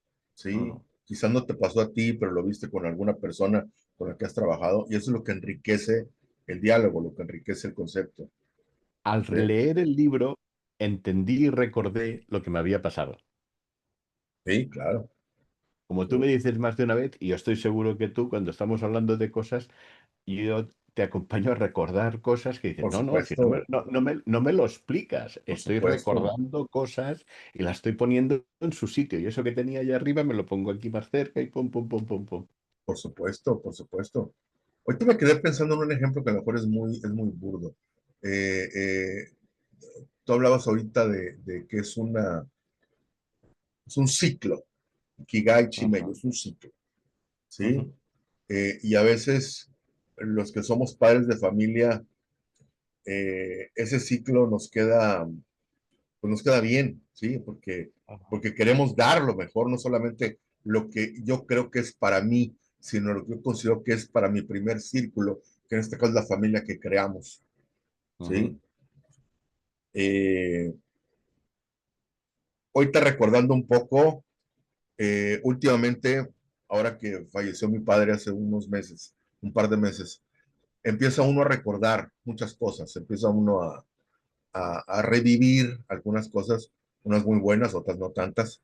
No, ¿sí? no. Quizás no te pasó a ti, pero lo viste con alguna persona con la que has trabajado y eso es lo que enriquece el diálogo, lo que enriquece el concepto. Al ¿Eh? leer el libro, entendí y recordé lo que me había pasado. Sí, claro, Como tú me dices más de una vez, y yo estoy seguro que tú, cuando estamos hablando de cosas, yo te acompaño a recordar cosas que dices, por no, no, si no me, supuesto, no me lo explicas, por estoy supuesto, recordando cosas y las estoy poniendo en su sitio. Y eso que tenía allá arriba me lo pongo aquí más cerca y pum, pum, pum, pum, pum. por supuesto, por supuesto. Ahorita me quedé pensando en un ejemplo que a lo mejor es muy burdo. Eh, eh, Tú hablabas ahorita de que es un ciclo, Kigai Chimeyo, Ujú, es un ciclo, ¿sí? ujú, Y a veces los que somos padres de familia, ese ciclo pues nos queda bien, ¿sí? ujú, Porque queremos dar lo mejor, no solamente lo que yo creo que es para mí, sino lo que yo considero que es para mi primer círculo, que en este caso es la familia que creamos, ujú, ¿sí? Eh, Ahorita recordando un poco, últimamente, ahora que falleció mi padre hace unos meses, un par de meses, empieza uno a recordar muchas cosas, empieza uno a revivir algunas cosas, unas muy buenas, otras no tantas,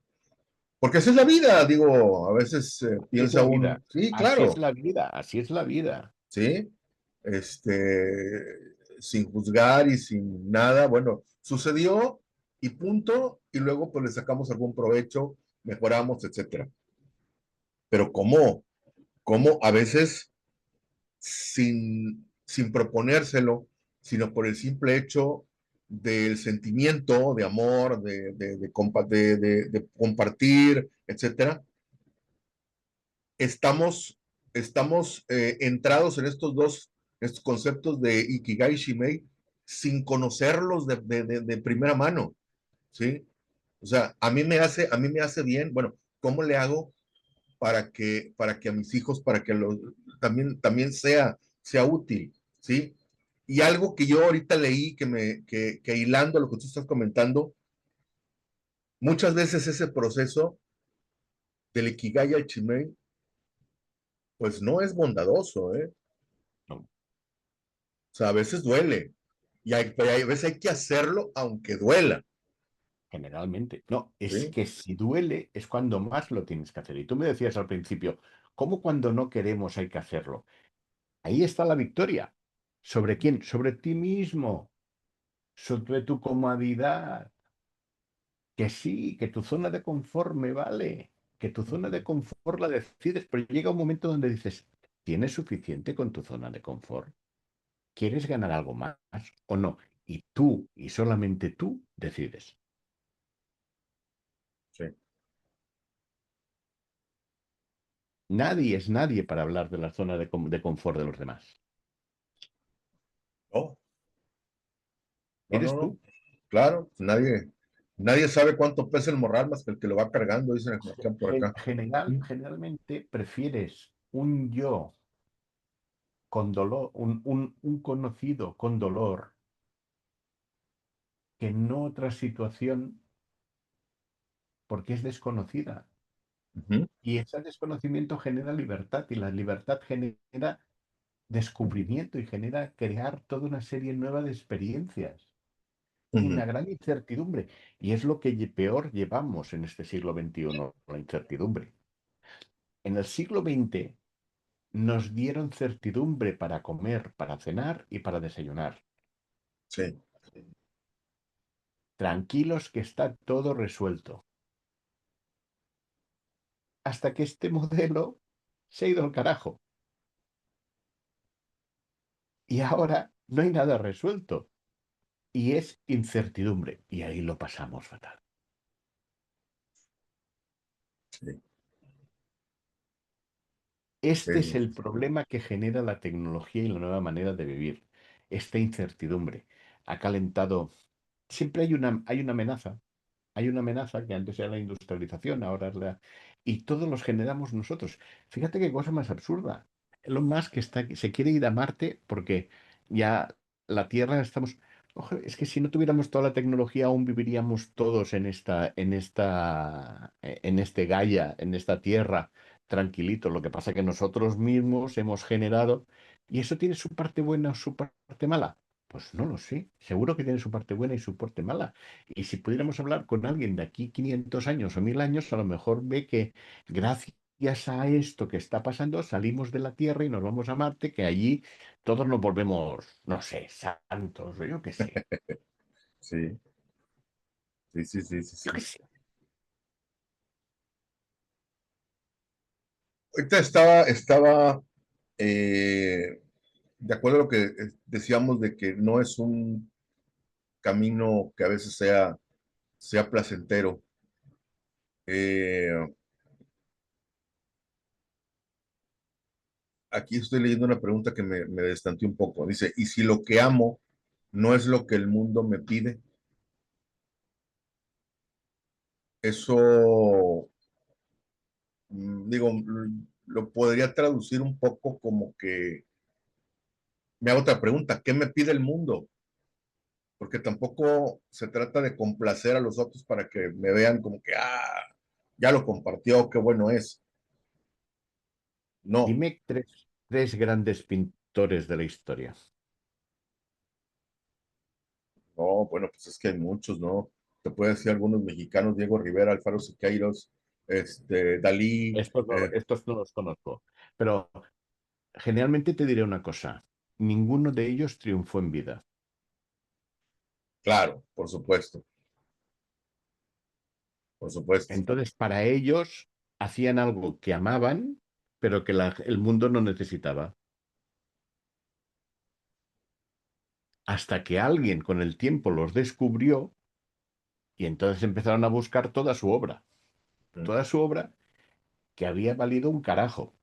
porque así es la vida, digo, a veces Así es piensa la vida, uno, sí, así es claro, la vida, así es la vida. sí, sin juzgar y sin nada, bueno, sucedió y punto, y luego pues le sacamos algún provecho, mejoramos, etcétera. Pero cómo a veces sin proponérselo, sino por el simple hecho del sentimiento de amor, de compartir, etcétera, estamos, estamos entrados en estos conceptos de Ikigai Shimei sin conocerlos de primera mano, ¿sí? O sea, a mí me hace bien, bueno, ¿cómo le hago para que a mis hijos, también sea útil, ¿sí? Y algo que yo ahorita leí, que hilando lo que tú estás comentando, muchas veces ese proceso del Ikigai al Chimei, pues no es bondadoso, ¿eh? No, O sea, a veces duele. A veces hay que hacerlo aunque duela, generalmente. No, es ¿sí? que si duele es cuando más lo tienes que hacer. Y tú me decías al principio, ¿cómo cuando no queremos hay que hacerlo? Ahí está la victoria. ¿Sobre quién? Sobre ti mismo, sobre tu comodidad. Que sí, que tu zona de confort me vale, que tu zona de confort la decides, pero llega un momento donde dices, ¿tienes suficiente con tu zona de confort? ¿Quieres ganar algo más o no? Y tú, y solamente tú, decides. Sí. Nadie es nadie para hablar de la zona de confort de los demás. No, no, no, ¿Eres no. tú? Claro, nadie sabe cuánto pesa el morral más que el que lo va cargando, dicen acá por acá. Generalmente prefieres un yo con dolor, un conocido con dolor, que no otra situación porque es desconocida. Ujú, Y ese desconocimiento genera libertad y la libertad genera descubrimiento y genera crear toda una serie nueva de experiencias y ujú, una gran incertidumbre. Y es lo que peor llevamos en este siglo XXI, la incertidumbre. En el siglo XX nos dieron certidumbre para comer, para cenar y para desayunar. sí. Tranquilos que está todo resuelto. Hasta que este modelo se ha ido al carajo. Y ahora no hay nada resuelto. Y es incertidumbre. Y ahí lo pasamos fatal. Sí, Este es sí, el problema que genera la tecnología y la nueva manera de vivir. Esta incertidumbre ha calentado. Siempre hay una amenaza. Hay una amenaza que antes era la industrialización, ahora es la... Y todos los generamos nosotros. Fíjate qué cosa más absurda. Elon Musk se quiere ir a Marte porque ya la Tierra estamos... Ojo, es que si no tuviéramos toda la tecnología, aún viviríamos todos en este Gaia, en esta Tierra, tranquilitos. Lo que pasa es que nosotros mismos hemos generado... ¿Y eso tiene su parte buena o su parte mala? Pues no lo sé. Seguro que tiene su parte buena y su parte mala. Y si pudiéramos hablar con alguien de aquí 500 años o 1000 años, a lo mejor ve que gracias a esto que está pasando, salimos de la Tierra y nos vamos a Marte, que allí todos nos volvemos, no sé, santos, o yo qué sé, sí, sí, sí, sí, sí, yo qué sí. sé. Ahorita estaba de acuerdo a lo que decíamos de que no es un camino que a veces sea placentero. Eh, Aquí estoy leyendo una pregunta que me destanteó un poco. Dice, ¿y si lo que amo no es lo que el mundo me pide? Eso, digo, lo podría traducir un poco como que me hago otra pregunta, ¿qué me pide el mundo? Porque tampoco se trata de complacer a los otros para que me vean como que, ya lo compartió, qué bueno es. No, Dime tres grandes pintores de la historia. no, bueno, pues es que hay muchos, ¿no? Te puedo decir algunos mexicanos, Diego Rivera, Alfaro Siqueiros, Dalí, Estos no los conozco, pero generalmente te diré una cosa. Ninguno de ellos triunfó en vida. claro, por supuesto, por supuesto. Entonces, para ellos hacían algo que amaban, pero que el mundo no necesitaba. Hasta que alguien con el tiempo los descubrió y entonces empezaron a buscar toda su obra que había valido un carajo,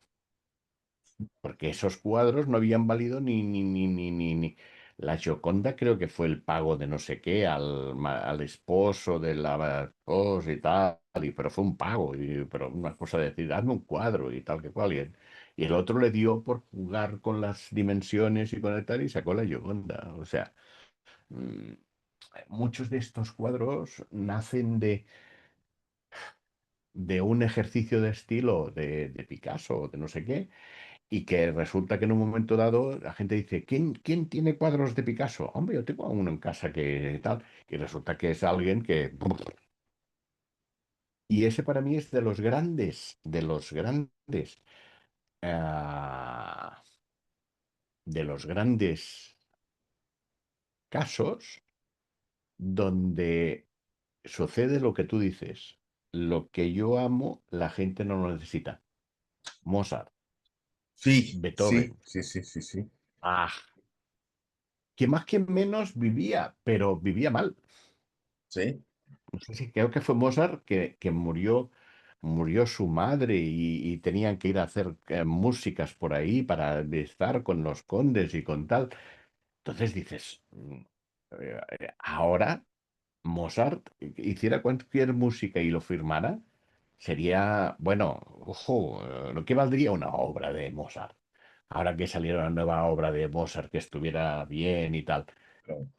porque esos cuadros no habían valido ni. La Gioconda creo que fue el pago de no sé qué al esposo de la esposa y tal, pero fue un pago, pero una cosa de decir, hazme un cuadro y tal que cual. Y el otro le dio por jugar con las dimensiones y con el tal y sacó la Gioconda. O sea, mm, muchos de estos cuadros nacen de un ejercicio de estilo de Picasso o de no sé qué, y que resulta que en un momento dado la gente dice, ¿quién tiene cuadros de Picasso? Hombre, yo tengo uno en casa que tal, y resulta que es alguien que... Y ese para mí es ah, de los grandes casos donde sucede lo que tú dices. Lo que yo amo, la gente no lo necesita. Mozart, Sí, sí, Beethoven, sí, sí, sí, sí, que más que menos vivía, pero vivía mal. sí, No sé si creo que fue Mozart que murió. murió su madre y tenían que ir a hacer músicas por ahí para estar con los condes y con tal. Entonces dices, ahora Mozart hiciera cualquier música y lo firmara, sería, bueno, ojo, lo que valdría una obra de Mozart. Ahora que saliera una nueva obra de Mozart que estuviera bien y tal.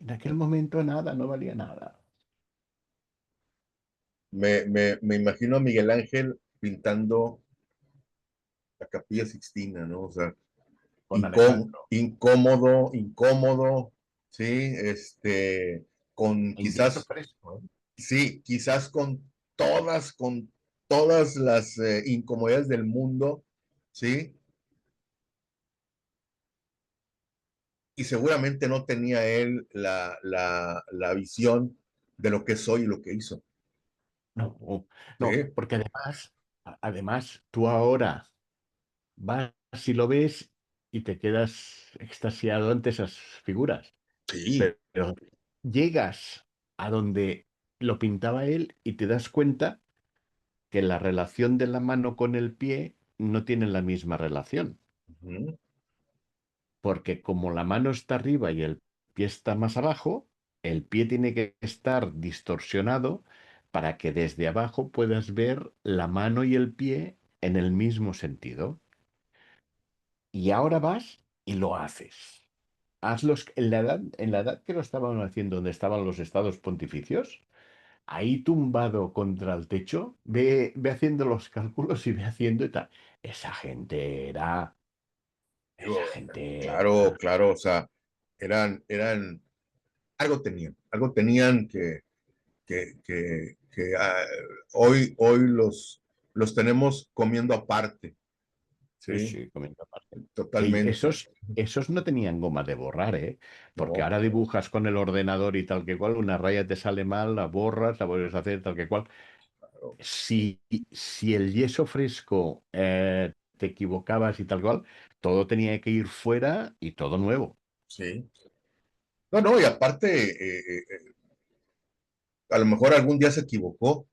En aquel momento nada, no valía nada. Me imagino a Miguel Ángel pintando la Capilla Sixtina, ¿no? O sea, Con Alejandro. incómodo, incómodo, ¿sí? Con En yeso quizás, fresco, ¿eh? sí, quizás con todas las incomodidades del mundo, ¿sí? Y seguramente no tenía él la visión de lo que soy y lo que hizo, No, no, ¿sí? porque además, tú ahora vas y lo ves y te quedas extasiado ante esas figuras. Sí. Pero llegas a donde lo pintaba él y te das cuenta que la relación de la mano con el pie no tiene la misma relación, Ujú. porque como la mano está arriba y el pie está más abajo, el pie tiene que estar distorsionado para que desde abajo puedas ver la mano y el pie en el mismo sentido. Y ahora vas y lo haces. Hazlos en la edad que lo estaban haciendo, donde estaban los estados pontificios, ahí tumbado contra el techo, ve haciendo los cálculos y ve haciendo y tal. Esa gente era, esa Digo, gente claro, era, claro, o sea, eran, algo tenían que hoy los tenemos comiendo aparte, sí, ¿sí? sí, comenta aparte. Que Totalmente. esos no tenían goma de borrar, ¿eh? Porque No, ahora dibujas con el ordenador y tal que cual, una raya te sale mal, la borras, la vuelves a hacer tal que cual. claro, Si, si el yeso fresco te equivocabas y tal cual, todo tenía que ir fuera y todo nuevo. sí. No, no, y aparte, a lo mejor algún día se equivocó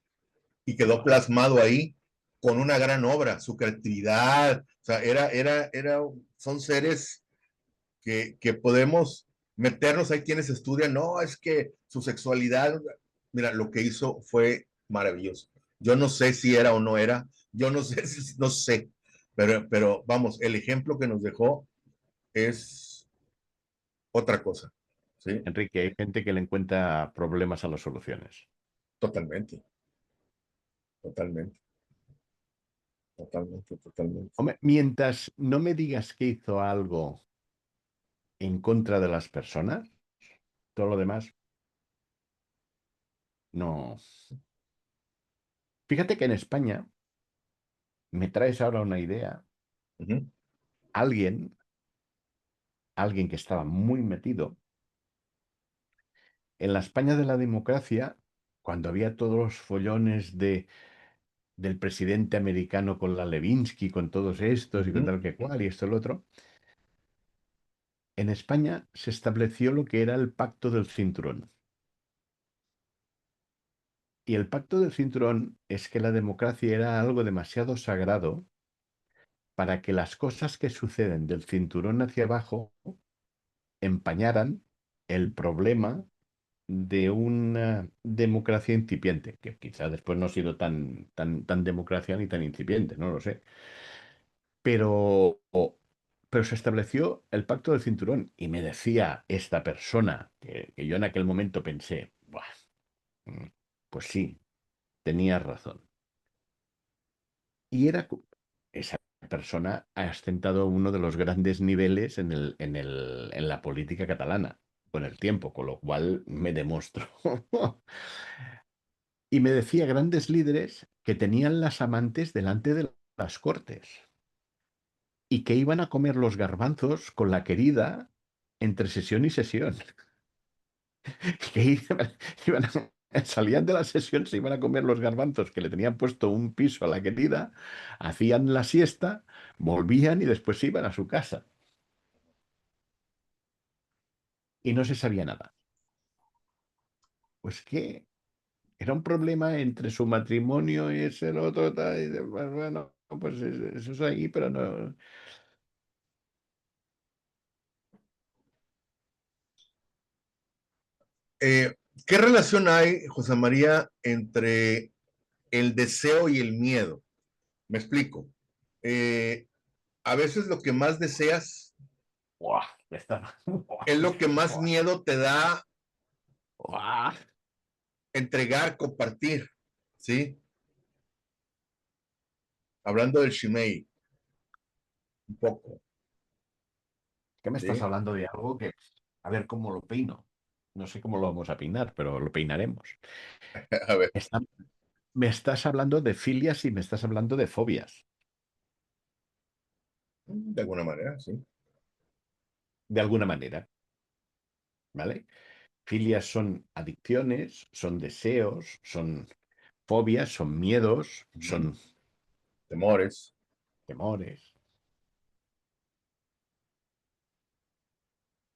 y quedó plasmado ahí con una gran obra, su creatividad, o sea, son seres que podemos meternos, hay quienes estudian, no, es que su sexualidad, mira, lo que hizo fue maravilloso. Yo no sé si era o no era, yo no sé, no sé, pero vamos, el ejemplo que nos dejó es otra cosa, ¿sí? Enrique, hay gente que le encuentra problemas a las soluciones. Totalmente, totalmente, totalmente, totalmente. Hombre, mientras no me digas que hizo algo en contra de las personas, todo lo demás, no. Fíjate que en España me traes ahora una idea. Uh -huh, Alguien, alguien que estaba muy metido en la España de la democracia, cuando había todos los follones del presidente americano con la Levinsky, con todos uh estos y con -huh, tal que cual y esto y lo otro, en España se estableció lo que era el pacto del cinturón. Y el pacto del cinturón es que la democracia era algo demasiado sagrado para que las cosas que suceden del cinturón hacia abajo empañaran el problema de una democracia incipiente, que quizá después no ha sido tan democracia ni tan incipiente, no lo sé. Pero, pero se estableció el pacto del cinturón y me decía esta persona, que yo en aquel momento pensé, "Buah, mm, pues sí, tenías razón". Y esa persona ha ostentado uno de los grandes niveles en la política catalana con el tiempo, con lo cual me demostró. Y me decía grandes líderes que tenían las amantes delante de las cortes y que iban a comer los garbanzos con la querida entre sesión y sesión. Que salían de la sesión, se iban a comer los garbanzos que le tenían puesto un piso a la querida, hacían la siesta, volvían y después se iban a su casa. Y no se sabía nada. Pues que Era un problema entre su matrimonio y ese el otro, tal, y bueno, pues eso es ahí, pero no. Eh, ¿Qué relación hay, José María, entre el deseo y el miedo? Me explico. Eh, a veces lo que más deseas ¡Buah! Está. ¡Buah! es lo que más ¡Buah! miedo te da ¡Buah! entregar, compartir, ¿sí? Hablando del Shimei, un poco, ¿Qué me estás ¿sí? hablando de algo que, a ver cómo lo peino? No sé cómo lo vamos a peinar, pero lo peinaremos. A ver, Está- Me estás hablando de filias y me estás hablando de fobias, de alguna manera, sí. de alguna manera, ¿vale? Filias son adicciones, son deseos, son fobias, son miedos, Ujú. son Temores. temores.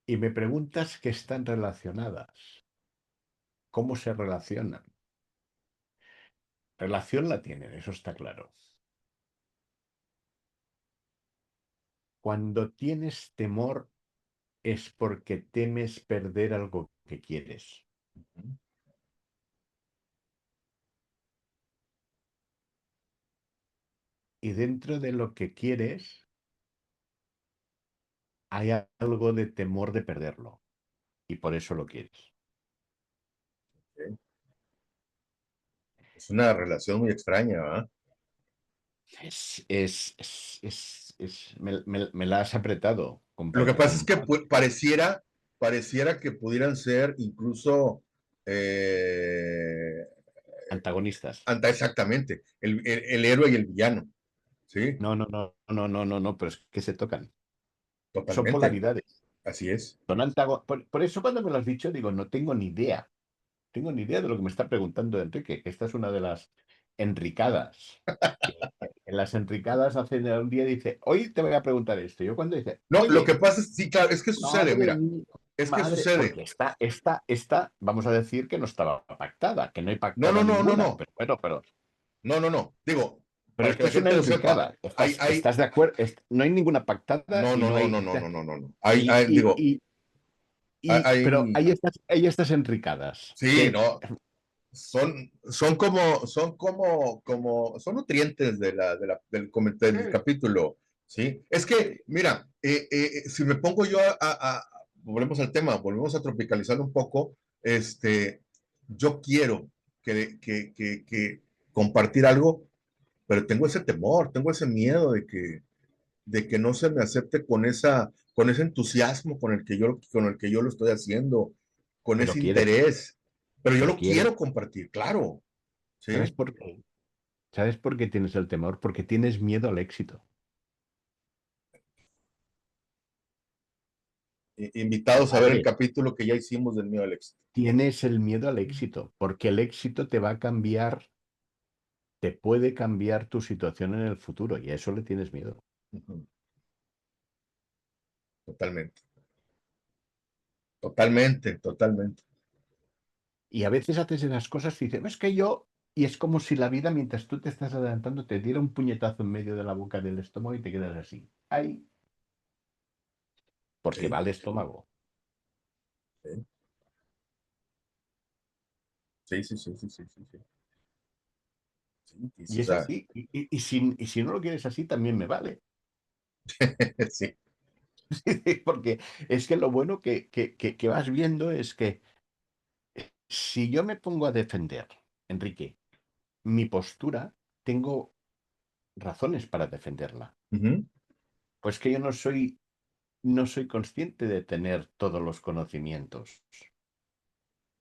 Y me preguntas que están relacionadas. ¿Cómo se relacionan? Relación la tienen, eso está claro. Cuando tienes temor es porque temes perder algo que quieres. Ujú. Y dentro de lo que quieres hay algo de temor de perderlo. Y por eso lo quieres. Ok. Es una relación muy extraña, ¿verdad? Me la has apretado, Lo que pasa es que compadre. pareciera que pudieran ser incluso eh, Antagonistas. exactamente, el héroe y el villano, ¿sí? No, no, no, no, no, no, no, pero es que se tocan. Son Totalmente, polaridades. así es. Por eso cuando me lo has dicho, digo, no tengo ni idea. Tengo ni idea de lo que me está preguntando Enrique, que esta es una de las enricadas. Que en las enricadas hacen un día dice, hoy te voy a preguntar esto. Yo cuando dice, No, lo que oye, pasa es, sí, claro, es que sucede, madre mira, mía, es que madre, sucede. porque esta, vamos a decir que no estaba pactada, que no hay No, no, pactada no, no, ninguna, no, pero bueno, no, no, no. Digo, pero para que esto la es una gente lo sepa, enricada. hay, ¿Estás de acuerdo? No hay ninguna pactada no, y no, no no, hay. no, no, no, no, no, no. Y, y, Digo, y, pero hay, hay estas enricadas sí, que no, son nutrientes del capítulo, ¿sí? Es que, mira, si me pongo yo volvemos al tema, volvemos a tropicalizar un poco, yo quiero que compartir algo, pero tengo ese temor, tengo ese miedo de que no se me acepte con ese entusiasmo con el que yo lo estoy haciendo, con pero ese quieres, interés, pero yo pero lo quieres. quiero compartir, claro, ¿Sabes ¿sí? por qué? ¿Sabes por qué tienes el temor? Porque tienes miedo al éxito. Invitados a ver el Compadre, capítulo que ya hicimos del miedo al éxito. tienes el miedo al éxito, porque el éxito te va a cambiar, te puede cambiar tu situación en el futuro y a eso le tienes miedo. Ujú. Totalmente, totalmente, totalmente. Y a veces haces esas cosas y dices, es que yo, y es como si la vida, mientras tú te estás adelantando, te diera un puñetazo en medio de la boca del estómago y te quedas así. Ay, porque Sí, va al estómago. sí, sí, sí, sí, sí, sí, sí, sí. Sí, Y o es sea, así. Y si no lo quieres así, también me vale. sí. Porque es que lo bueno que vas viendo es que si yo me pongo a defender, Enrique, mi postura, tengo razones para defenderla. Ujú, Pues que yo no soy consciente de tener todos los conocimientos.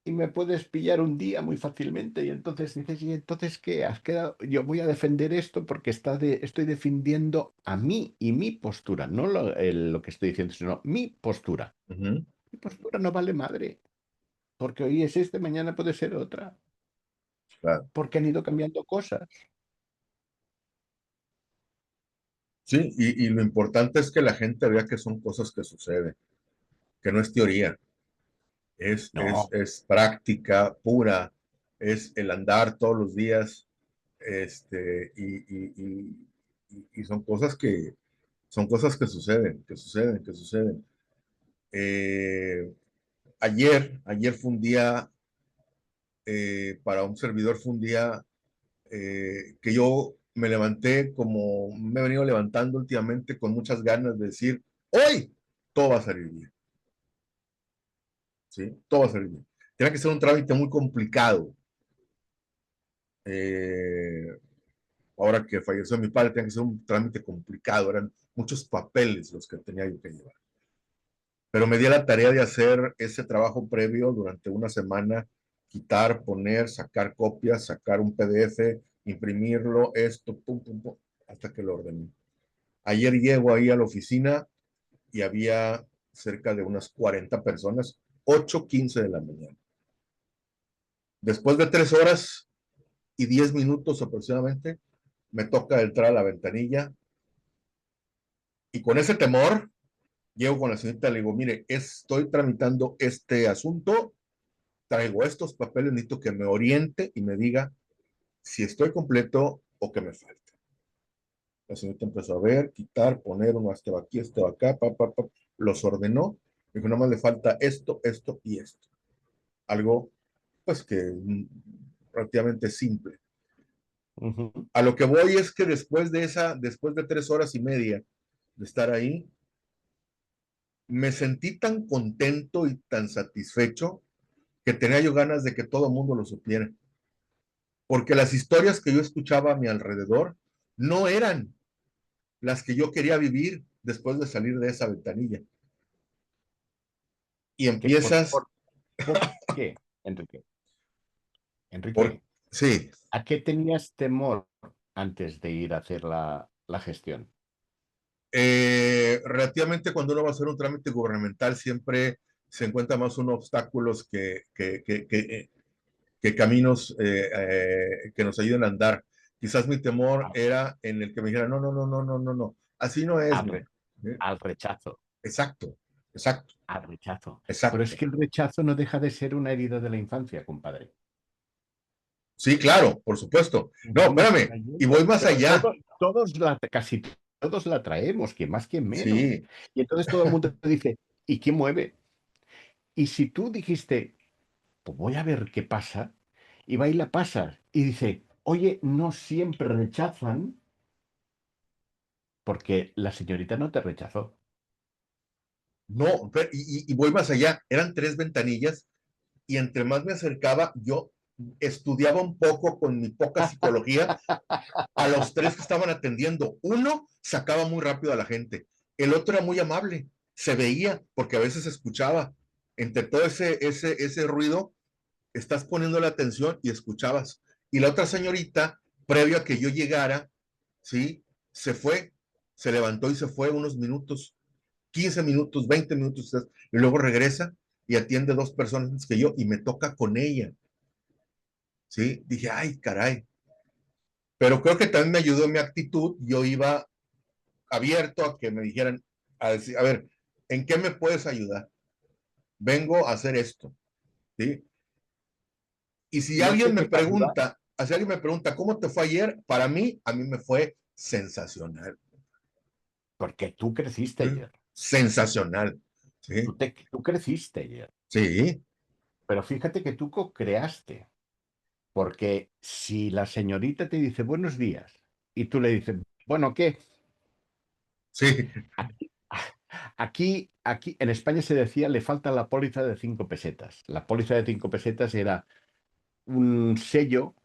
Y me puedes pillar un día muy fácilmente y entonces dices, ¿y entonces qué? ¿Has quedado? Yo voy a defender esto porque estoy defendiendo a mí y mi postura, no lo que estoy diciendo, sino mi postura. ujú, Mi postura no vale madre, porque hoy es este, mañana puede ser otra, claro. porque han ido cambiando cosas. Sí, y lo importante es que la gente vea que son cosas que suceden, que no es teoría, es, es, No, es práctica pura, es el andar todos los días, y son cosas que suceden, que suceden, que suceden. Eh, ayer fue un día, para un servidor fue un día que yo me levanté como me he venido levantando últimamente con muchas ganas de decir, hoy todo va a salir bien, ¿sí? Todo va a salir bien. Tiene que ser un trámite muy complicado. Eh, ahora que falleció mi padre, tenía que ser un trámite complicado, eran muchos papeles los que tenía yo que llevar. Pero me di a la tarea de hacer ese trabajo previo durante una semana, quitar, poner, sacar copias, sacar un PDF, imprimirlo, esto, pum, pum, pum, hasta que lo ordené. Ayer llego ahí a la oficina y había cerca de unas 40 personas, 8:15 de la mañana. Después de 3 horas y 10 minutos aproximadamente, me toca entrar a la ventanilla y con ese temor llego con la señorita, le digo, mire, estoy tramitando este asunto, traigo estos papeles, necesito que me oriente y me diga si estoy completo o que me falta. La señorita empezó a ver, quitar, poner uno, este va aquí, este va acá, los ordenó, dijo, nada más le falta esto, esto y esto. Algo, pues que relativamente simple. Ujú. A lo que voy es que después de 3 horas y media de estar ahí, me sentí tan contento y tan satisfecho que tenía yo ganas de que todo el mundo lo supiera. Porque las historias que yo escuchaba a mi alrededor no eran las que yo quería vivir después de salir de esa ventanilla. Y ¿Qué, empiezas por qué, Enrique? por, Enrique, sí, ¿a qué tenías temor antes de ir a hacer la gestión? relativamente cuando uno va a hacer un trámite gubernamental siempre se encuentra más unos obstáculos que caminos que nos ayuden a andar. Quizás mi temor Al, era en el que me dijeran, no, no, no, no, no, no, no, así no es, al no. re- al rechazo, Exacto, exacto, al rechazo. Pero es exacto. que el rechazo no deja de ser una herida de la infancia, compadre. Sí, claro, por supuesto. No, Vamos espérame, y voy trayendo, más allá. casi todos la traemos, que más que menos. Sí, Y entonces todo el mundo te dice, ¿y quién mueve? Y si tú dijiste, pues voy a ver qué pasa, y va y la pasas, y dice, oye, no siempre rechazan, porque la señorita no te rechazó. no, y voy más allá. Eran 3 ventanillas y entre más me acercaba, yo estudiaba un poco con mi poca psicología a los 3 que estaban atendiendo. Uno sacaba muy rápido a la gente, el otro era muy amable, se veía, porque a veces escuchaba. Entre todo ese ruido, estás poniendo la atención y escuchabas. Y la otra señorita, previo a que yo llegara, ¿sí? Se fue, se levantó y se fue unos minutos, 15 minutos, 20 minutos, y luego regresa y atiende 2 personas antes que yo y me toca con ella, ¿sí? Dije, ay, caray. Pero creo que también me ayudó mi actitud. Yo iba abierto a que me dijeran, a decir, a ver, ¿en qué me puedes ayudar? Vengo a hacer esto, ¿sí? Y si No alguien sé me qué ayuda, pregunta, si alguien me pregunta cómo te fue ayer, para mí, a mí me fue sensacional. porque tú creciste ¿Sí? ayer. Sensacional. Sí, Tú creciste ayer. sí, Pero fíjate que tú co-creaste. Porque si la señorita te dice buenos días y tú le dices, bueno, ¿qué? sí. Aquí, aquí en España se decía, le falta la póliza de 5 pesetas. La póliza de 5 pesetas era un sello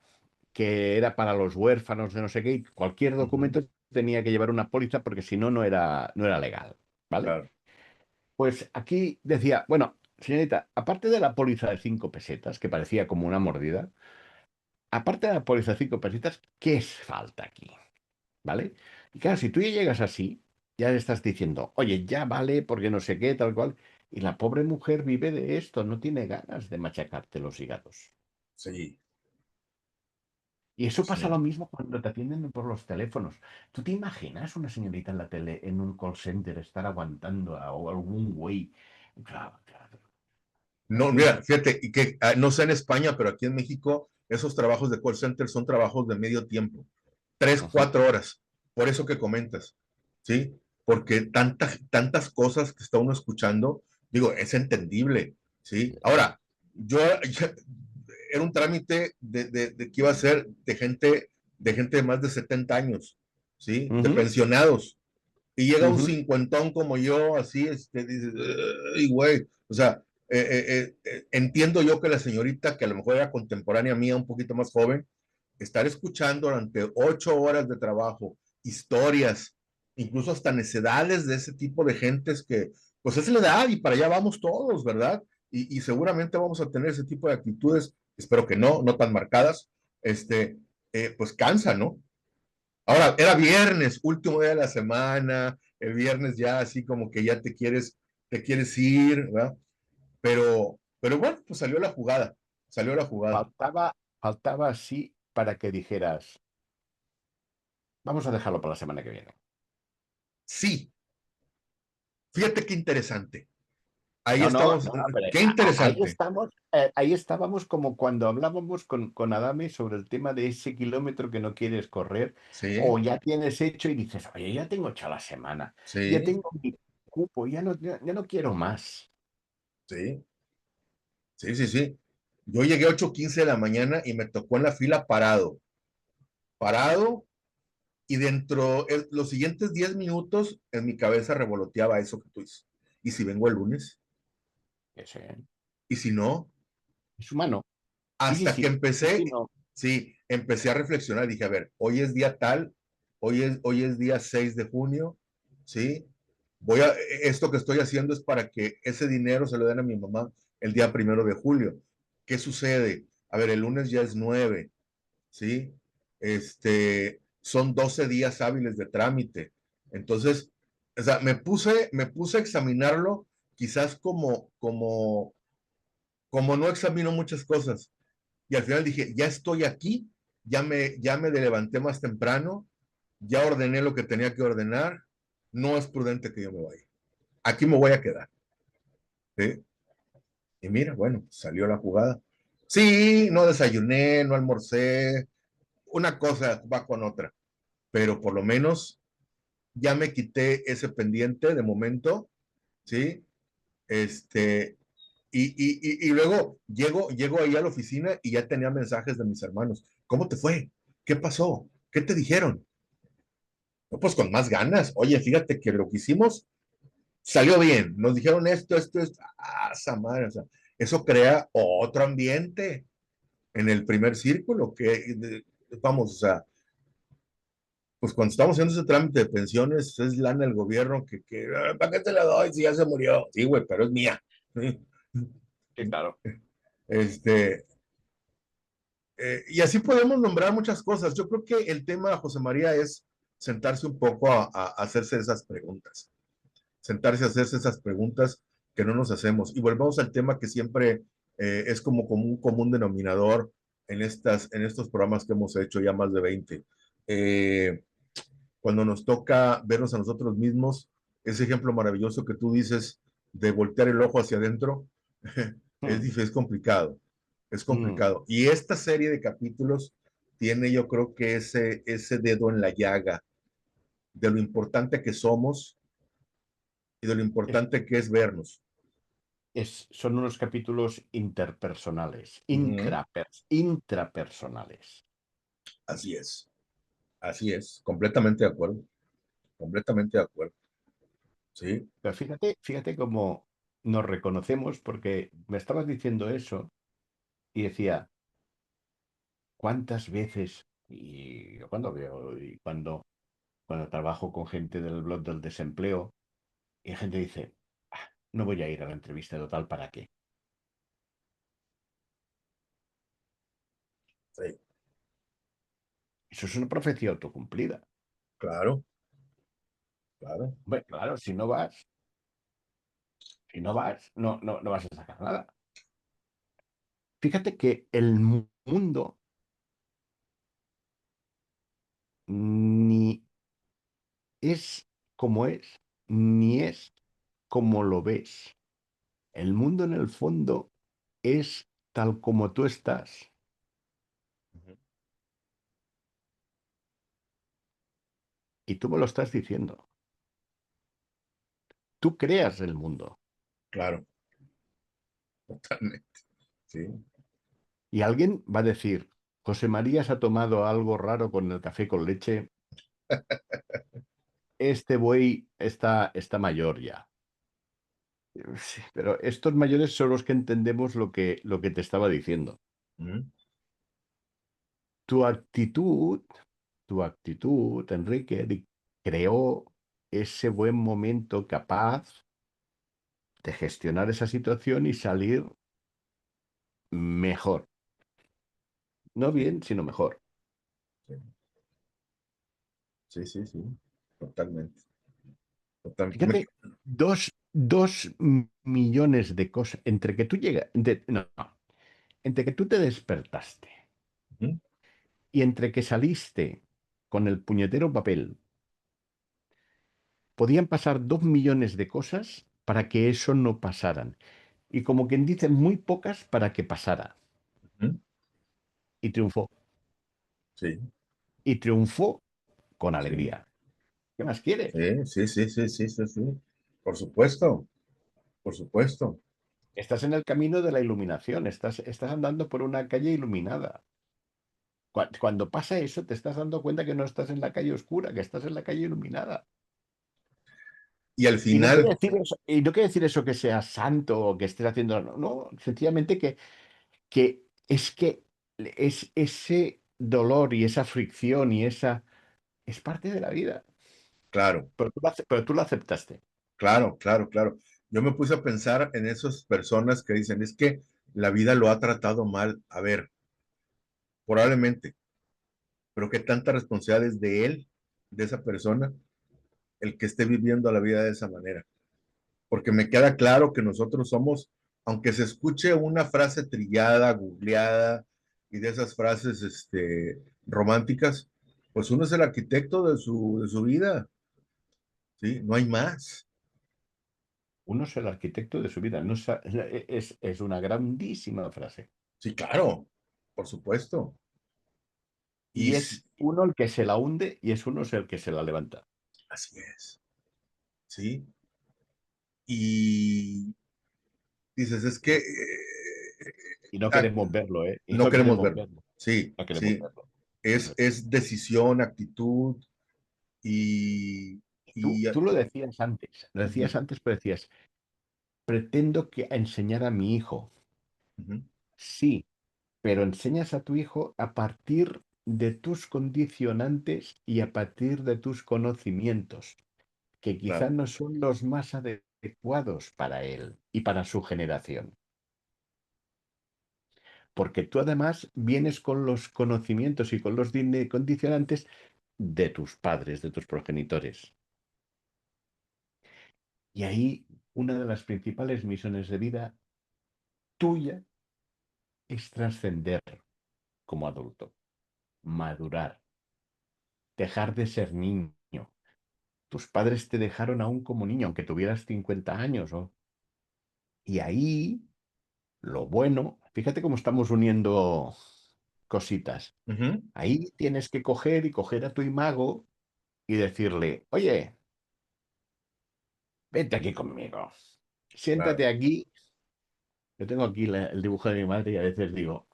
que era para los huérfanos de no sé qué, y cualquier Ujú, documento tenía que llevar una póliza porque si no, no era legal, ¿vale? claro. Pues aquí decía, bueno, señorita, aparte de la póliza de 5 pesetas, que parecía como una mordida, aparte de la póliza de 5 pesetas, ¿qué es falta aquí? ¿Vale? Y claro, si tú ya llegas así, ya le estás diciendo, oye, ya vale, porque no sé qué, tal cual, y la pobre mujer vive de esto, no tiene ganas de machacarte los hígados. Sí, Y eso pasa lo sí. mismo cuando te atienden por los teléfonos. ¿Tú te imaginas una señorita en la tele, en un call center, estar aguantando o algún güey? Claro, claro. No, mira, fíjate, y que no sé en España, pero aquí en México esos trabajos de call center son trabajos de medio tiempo, 3, Ujú, 4 horas, por eso que comentas, ¿sí? Porque tantas cosas que está uno escuchando, digo, es entendible, ¿sí? sí. Ahora, yo era un trámite de que iba a ser de gente de más de 70 años, ¿sí? De Ujú, pensionados. Y llega un ujú. cincuentón como yo, así, dices, "Ay, güey", o sea, entiendo yo que la señorita, que a lo mejor era contemporánea mía, un poquito más joven, estar escuchando durante 8 horas de trabajo, historias, incluso hasta necedades de ese tipo de gentes que, pues es la edad y para allá vamos todos, ¿verdad? Y seguramente vamos a tener ese tipo de actitudes, espero que no, no tan marcadas, pues cansa, ¿no? Ahora, era viernes, último día de la semana, el viernes ya así como que ya te quieres ir, ¿verdad? Pero bueno, pues salió la jugada, salió la jugada. Faltaba así para que dijeras, vamos a dejarlo para la semana que viene. Sí, fíjate qué interesante. Ahí No, no, estamos, no, no, pero qué ahí interesante. estamos, ahí estábamos como cuando hablábamos con Adame sobre el tema de ese kilómetro que no quieres correr o Sí, ya tienes hecho y dices, oye, ya tengo hecha la semana, ya sí, tengo mi cupo, ya no quiero más. sí, sí, sí, sí. Yo llegué a 8:15 de la mañana y me tocó en la fila parado, parado, y los siguientes 10 minutos en mi cabeza revoloteaba eso que tú dices. ¿Y si vengo el lunes? Ese, ¿Y si no? es humano. Y Hasta que si empecé, no, sí, empecé a reflexionar. Dije, a ver, hoy es día tal, hoy es día 6 de junio, ¿sí? Esto que estoy haciendo es para que ese dinero se lo den a mi mamá el día 1 de julio. ¿Qué sucede? A ver, el lunes ya es 9, ¿sí? Son 12 días hábiles de trámite. Entonces, o sea, me puse a examinarlo quizás como no examino muchas cosas. Y al final dije, ya estoy aquí, ya me levanté más temprano, ya ordené lo que tenía que ordenar, no es prudente que yo me vaya. Aquí me voy a quedar. ¿Sí? Y mira, bueno, salió la jugada. Sí, no desayuné, no almorcé, una cosa va con otra, pero por lo menos ya me quité ese pendiente de momento, ¿sí? Este, y luego llego ahí a la oficina y ya tenía mensajes de mis hermanos. ¿Cómo te fue? ¿Qué pasó? ¿Qué te dijeron? No, pues con más ganas. Oye, fíjate que lo que hicimos salió bien. Nos dijeron esto. Esa madre, o sea, eso crea otro ambiente en el primer círculo vamos, o sea, pues cuando estamos haciendo ese trámite de pensiones, es lana del gobierno ¿para qué te la doy si ya se murió? Sí, güey, pero es mía. sí, claro. Este, y así podemos nombrar muchas cosas. Yo creo que el tema, José María, es sentarse un poco a hacerse esas preguntas, sentarse a hacerse esas preguntas que no nos hacemos. Y volvemos al tema que siempre es como un común denominador en estos programas que hemos hecho, ya más de 20. Eh, Cuando nos toca vernos a nosotros mismos, ese ejemplo maravilloso que tú dices de voltear el ojo hacia adentro, Mm, es complicado, es mm. complicado. Y esta serie de capítulos tiene, yo creo que ese dedo en la llaga de lo importante que somos y de lo Es, importante que es vernos. son unos capítulos interpersonales, Ujú. intrapersonales. Así es, completamente de acuerdo, sí, Pero fíjate cómo nos reconocemos, porque me estabas diciendo eso y decía, ¿cuántas veces? Y yo cuando veo, y cuando trabajo con gente del blog del desempleo, y la gente dice, "Ah, no voy a ir a la entrevista total, ¿para qué?" sí, Eso es una profecía autocumplida. claro, claro, Hombre, claro, si no vas, no vas a sacar nada. Fíjate que el mundo ni es como es, ni es como lo ves. El mundo en el fondo es tal como tú estás. Y tú me lo estás diciendo. Tú creas el mundo. Claro, totalmente. Sí. Y alguien va a decir, José María se ha tomado algo raro con el café con leche. Este buey está mayor ya. Sí, pero estos mayores son los que entendemos lo que te estaba diciendo. Ujú, Tu actitud, tu actitud, Enrique, creó ese buen momento capaz de gestionar esa situación y salir mejor. No sí, bien, sino mejor. sí, sí, sí, sí, totalmente. Totalmente. Fíjate, dos millones de cosas entre que tú llegas, no, entre que tú te despertaste Ujú, y entre que saliste con el puñetero papel, podían pasar 2 millones de cosas para que eso no pasaran. Y como quien dice, muy pocas para que pasara. ujú, Y triunfó. sí, Y triunfó con sí, alegría. ¿Qué más quieres? sí, sí, sí, sí, sí, sí, sí. Por supuesto, por supuesto. Estás en el camino de la iluminación, estás andando por una calle iluminada. Cuando pasa eso, te estás dando cuenta que no estás en la calle oscura, que estás en la calle iluminada. Y al Y no quiere final, decir eso, y no quiere decir eso que seas santo o que estés haciendo, no, no, sencillamente que es que es ese dolor y esa fricción y esa es parte de la vida. claro, Pero tú lo aceptaste. claro, claro, claro. Yo me puse a pensar en esas personas que dicen, es que la vida lo ha tratado mal. A ver, probablemente, pero qué tanta responsabilidad es de él, de esa persona, el que esté viviendo la vida de esa manera. Porque me queda claro que nosotros somos, aunque se escuche una frase trillada, googleada y de esas frases románticas, pues uno es el arquitecto de su vida, ¿sí? No hay más. Uno es el arquitecto de su vida. No es una grandísima frase. Sí, claro, por supuesto. Y Y es uno el que se la hunde y es uno el que se la levanta. así es, ¿sí? Y dices, es que Y no queremos verlo, ¿eh? Y no no queremos queremos verlo. verlo. Sí, No queremos sí, verlo. Eso es. es decisión, actitud y, Tú, y tú lo ujú, decías antes, pero decías, pretendo que enseñar a mi hijo. ujú, Sí, pero enseñas a tu hijo a partir de tus condicionantes y a partir de tus conocimientos, que quizás claro. no son los más adecuados para él y para su generación. Porque tú además vienes con los conocimientos y con los condicionantes de tus padres, de tus progenitores. Y ahí una de las principales misiones de vida tuya es trascender como adulto, madurar, dejar de ser niño. Tus padres te dejaron aún como niño, aunque tuvieras 50 años, ¿no? Y ahí lo bueno, fíjate cómo estamos uniendo cositas. Ujú, Ahí tienes que coger a tu imago y decirle, oye, vente aquí conmigo, claro, siéntate aquí. Yo tengo aquí el dibujo de mi madre y a veces digo,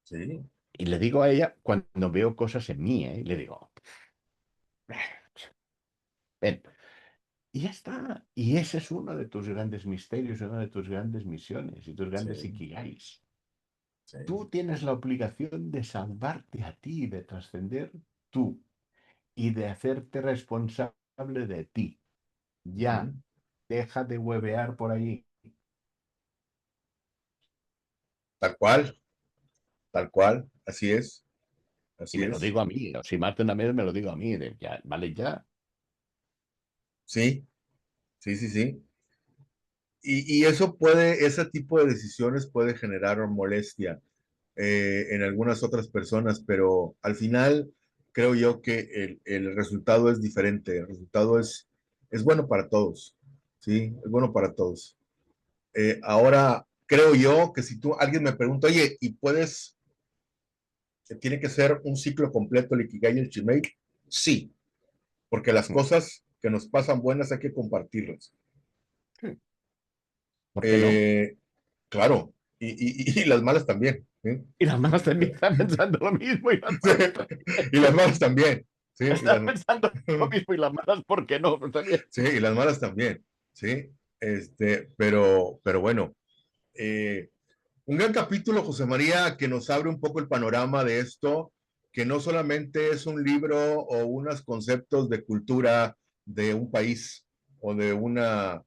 sí, y le digo a ella cuando veo cosas en mí, ¿eh? Y le digo, ven. Y ya está. Y ese es uno de tus grandes misterios, una de tus grandes misiones y tus grandes sí, ikigais. sí, Tú tienes la obligación de salvarte a ti, de trascender tú y de hacerte responsable de ti. Ya, ujú, deja de huevear por ahí. tal cual, Y así me lo es. digo a mí, o si Marta una vez me lo digo a mí, ya, vale, ya. Sí, sí, sí, sí. Y eso puede, ese tipo de decisiones puede generar molestia en algunas otras personas, pero al final creo yo que el resultado es diferente, el resultado es bueno para todos, ¿sí? Es bueno para todos. Ahora, creo yo que si tú, alguien me pregunta, oye, ¿y puedes ¿Tiene que ser un ciclo completo el Ikigai y el Shimei? Sí, porque las cosas que nos pasan buenas hay que compartirlas. ¿Por qué no? Eh, claro, y las malas también. ¿Sí? Y las malas también están pensando lo mismo y las malas también. Y las malas también. ¿Sí? Están pensando lo mismo y las malas, ¿por qué no? Pues también. Sí, y las malas también. ¿Sí? Pero bueno, eh, un gran capítulo, José María, que nos abre un poco el panorama de esto, que no solamente es un libro o unos conceptos de cultura de un país o de una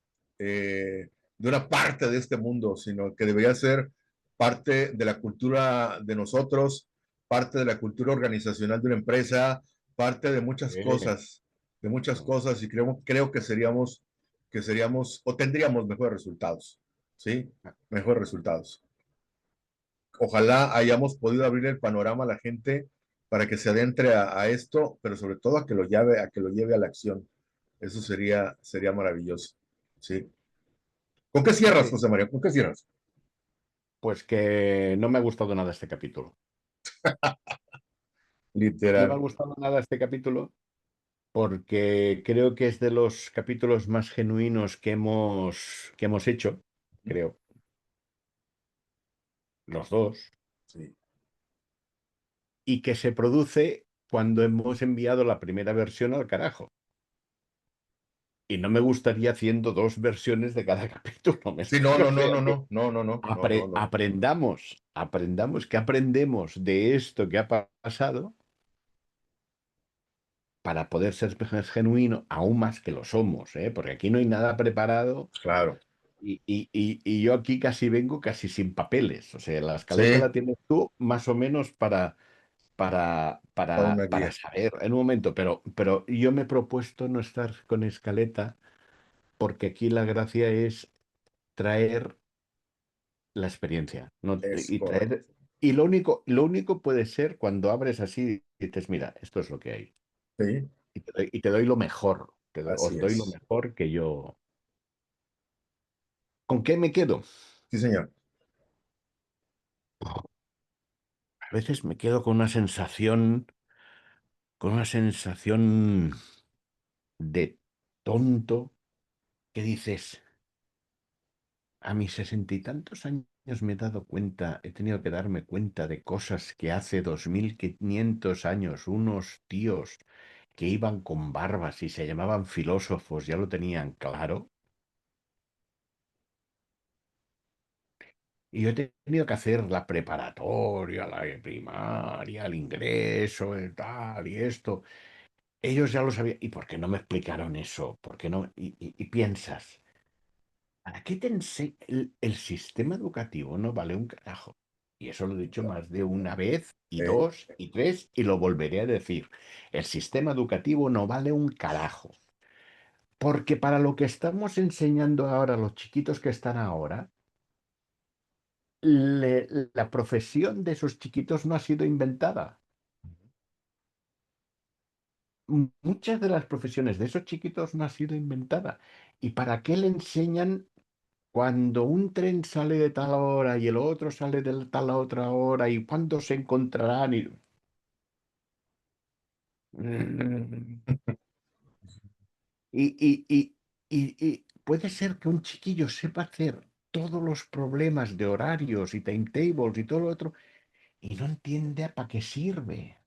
parte de este mundo, sino que debería ser parte de la cultura de nosotros, parte de la cultura organizacional de una empresa, parte de muchas cosas, y creo que seríamos o tendríamos mejores resultados, ¿sí? Mejores resultados. Ojalá hayamos podido abrir el panorama a la gente para que se adentre a esto, pero sobre todo a que lo lleve a la acción. Eso sería maravilloso. ¿Sí? ¿Con qué cierras, Sí. José María? ¿Con qué cierras? Pues que no me ha gustado nada este capítulo. No me ha Literal. gustado nada este capítulo porque creo que es de los capítulos más genuinos que hemos hecho, creo, los dos, Sí. y que se produce cuando hemos enviado la primera versión al carajo. Y no me gustaría haciendo dos versiones de cada capítulo, me Sí, no, explico. no, O no, sea no, que no, no, no, no, no, no, no. aprendamos, que aprendemos de esto que ha pasado para poder ser más genuino, aún más que lo somos, ¿eh? Porque aquí no hay nada preparado Claro. y yo aquí casi vengo casi sin papeles. O sea, la escaleta Sí, la tienes tú más o menos para, para, para para, una para guía. saber en un momento, pero yo me he propuesto no estar con escaleta porque aquí la gracia es traer la experiencia, ¿no? Es correcto. Y lo único puede ser cuando abres así y dices, mira, esto es lo que hay. Sí, Y te doy lo mejor, así os doy lo es. mejor que yo. ¿Con qué me quedo? Sí, señor. A veces me quedo con una sensación de tonto que dices, a mis 60 y tantos años me he dado cuenta, he tenido que darme cuenta de cosas que hace 2500 años unos tíos que iban con barbas y se llamaban filósofos ya lo tenían claro. Y yo he tenido que hacer la preparatoria, la primaria, el ingreso, el tal y esto. Ellos ya lo sabían. ¿Y por qué no me explicaron eso? ¿Por qué no? Y piensas, ¿para qué te enseña? El sistema educativo no vale un carajo. Y eso lo he dicho más de una vez, y Sí, dos, y tres, y lo volveré a decir. El sistema educativo no vale un carajo. Porque para lo que estamos enseñando ahora, los chiquitos que están ahora, la profesión de esos chiquitos no ha sido inventada. Muchas de las profesiones de esos chiquitos no ha sido inventada. ¿Y para qué le enseñan cuando un tren sale de tal hora y el otro sale de tal otra hora y cuándo se encontrarán? Y puede ser que un chiquillo sepa hacer todos los problemas de horarios y timetables y todo lo otro y no entiende para qué sirve.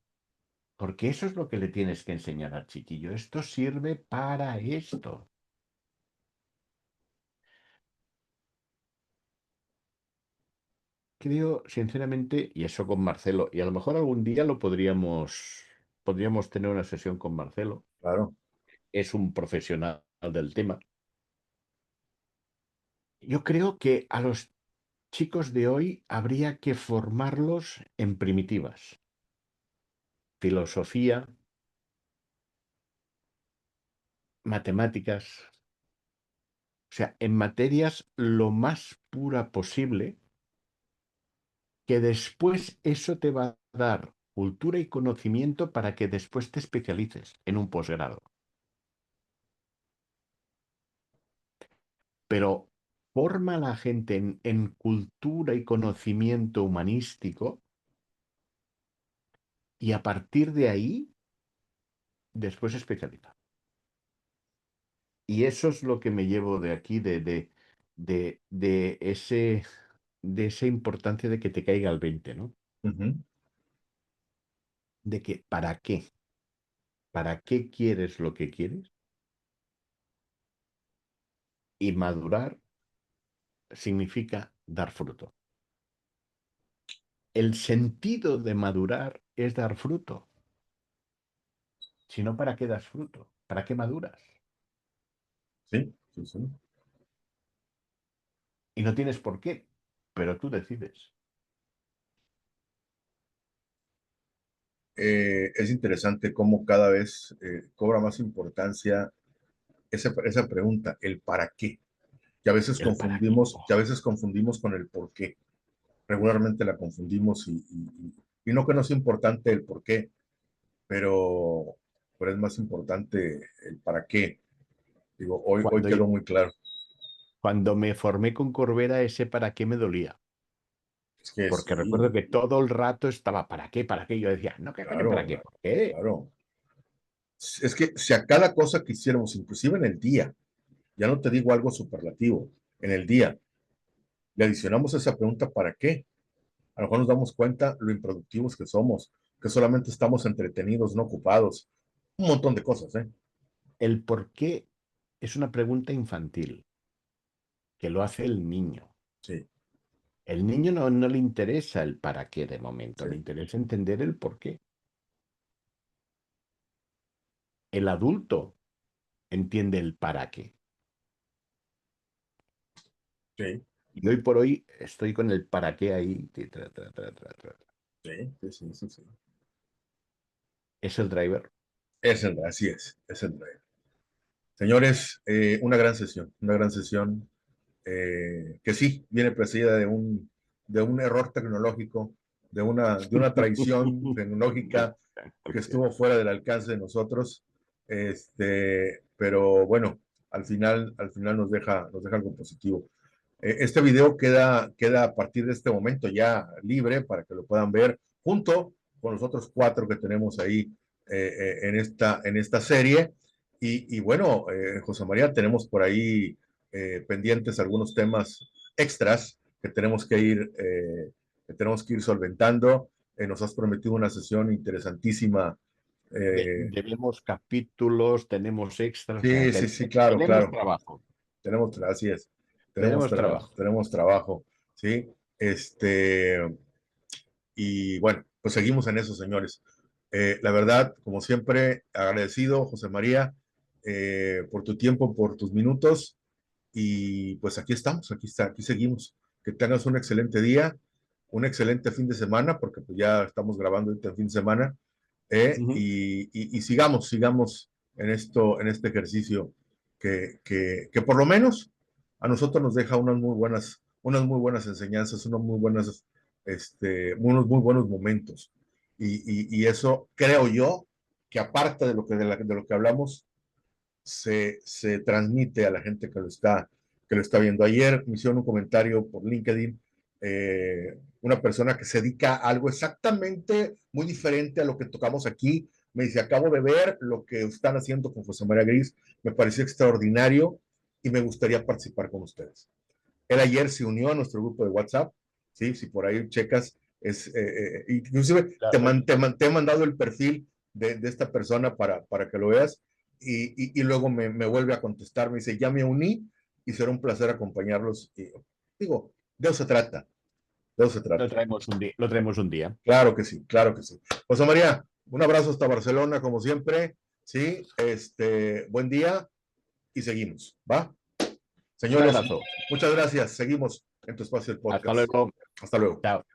Porque eso es lo que le tienes que enseñar al chiquillo. Esto sirve para esto. Creo, sinceramente, y eso con Marcelo, y a lo mejor algún día podríamos tener una sesión con Marcelo. claro. Es un profesional del tema. Yo creo que a los chicos de hoy habría que formarlos en primitivas, filosofía, matemáticas, o sea, en materias lo más pura posible, que después eso te va a dar cultura y conocimiento para que después te especialices en un posgrado. Pero forma a la gente en, cultura y conocimiento humanístico, Y a partir de ahí, después especializar. Y eso es lo que me llevo de aquí, de esa importancia de que te caiga el 20, ¿no? Ujú. De que, ¿para qué? ¿Para qué quieres lo que quieres? Y madurar significa dar fruto. El sentido de madurar es dar fruto. Si no, ¿para qué das fruto? ¿Para qué maduras? Sí, sí, sí. Y no tienes por qué, pero tú decides. Es interesante cómo cada vez cobra más importancia esa pregunta, el para qué, El para qué. que a veces confundimos con el por qué. Regularmente la confundimos y no que no sea importante el por qué, pero, pero es más importante el para qué. Digo, hoy Cuando, quedó muy claro. cuando me formé con Corbera, ese para qué me dolía. Es que Porque sí, recuerdo que todo el rato estaba, ¿para qué? ¿Para qué? Yo decía, no, ¿qué coño, para claro, qué? ¿Por qué? claro. Es que si a cada cosa que hiciéramos, inclusive en el día, ya no te digo algo superlativo, en el día, le adicionamos esa pregunta ¿para qué? A lo mejor nos damos cuenta lo improductivos que somos, que solamente estamos entretenidos, no ocupados, un montón de cosas, ¿eh? El por qué es una pregunta infantil, que lo hace el niño. Sí, El niño no le interesa el para qué de momento, sí, le interesa entender el por qué. El adulto entiende el para qué. sí, Y hoy por hoy estoy con el para qué ahí. sí, sí, sí, sí, sí. Es el driver. Así es el drive. Señores, una gran sesión que sí viene precedida de un error tecnológico, de una traición tecnológica que estuvo fuera del alcance de nosotros, pero bueno, al final nos deja algo positivo. Este video queda a partir de este momento ya libre para que lo puedan ver junto con los otros 4 que tenemos ahí en esta serie. Y bueno, José María, tenemos por ahí pendientes algunos temas extras que tenemos que ir solventando. Nos has prometido una sesión interesantísima. Tenemos capítulos, tenemos extras, o sea, Sí, sí, sí, claro, tenemos claro. trabajo. Así es. Tenemos trabajo. Tenemos trabajo, ¿sí? Y bueno, pues seguimos en eso, señores. La verdad, como siempre, agradecido, José María, por tu tiempo, por tus minutos. Y pues aquí estamos, aquí seguimos. Que tengas un excelente día, un excelente fin de semana, porque pues ya estamos grabando ahorita el fin de semana. Ujú. Y sigamos en este ejercicio que por lo menos a nosotros nos deja unas muy buenas enseñanzas, unos muy buenos momentos. Y eso creo yo que aparte de lo que hablamos, se transmite a la gente que lo está viendo. Ayer me hicieron un comentario por LinkedIn, una persona que se dedica a algo exactamente muy diferente a lo que tocamos aquí. Me dice, acabo de ver lo que están haciendo con José María Gris, me pareció extraordinario y me gustaría participar con ustedes. Él ayer se unió a nuestro grupo de WhatsApp, ¿sí? Si por ahí checas, inclusive Claro. te he mandado el perfil de esta persona para que lo veas y luego me vuelve a contestar, me dice, ya me uní y será un placer acompañarlos. Y digo, de eso se trata, de eso se Lo trata. traemos un día. Lo traemos un día. Claro que sí, claro que sí. José María, un abrazo hasta Barcelona, como siempre, ¿sí? Buen día y seguimos, ¿va? Un Señores, abrazo. muchas gracias. Seguimos en tu espacio del Hasta podcast. luego. Hasta luego. Chao.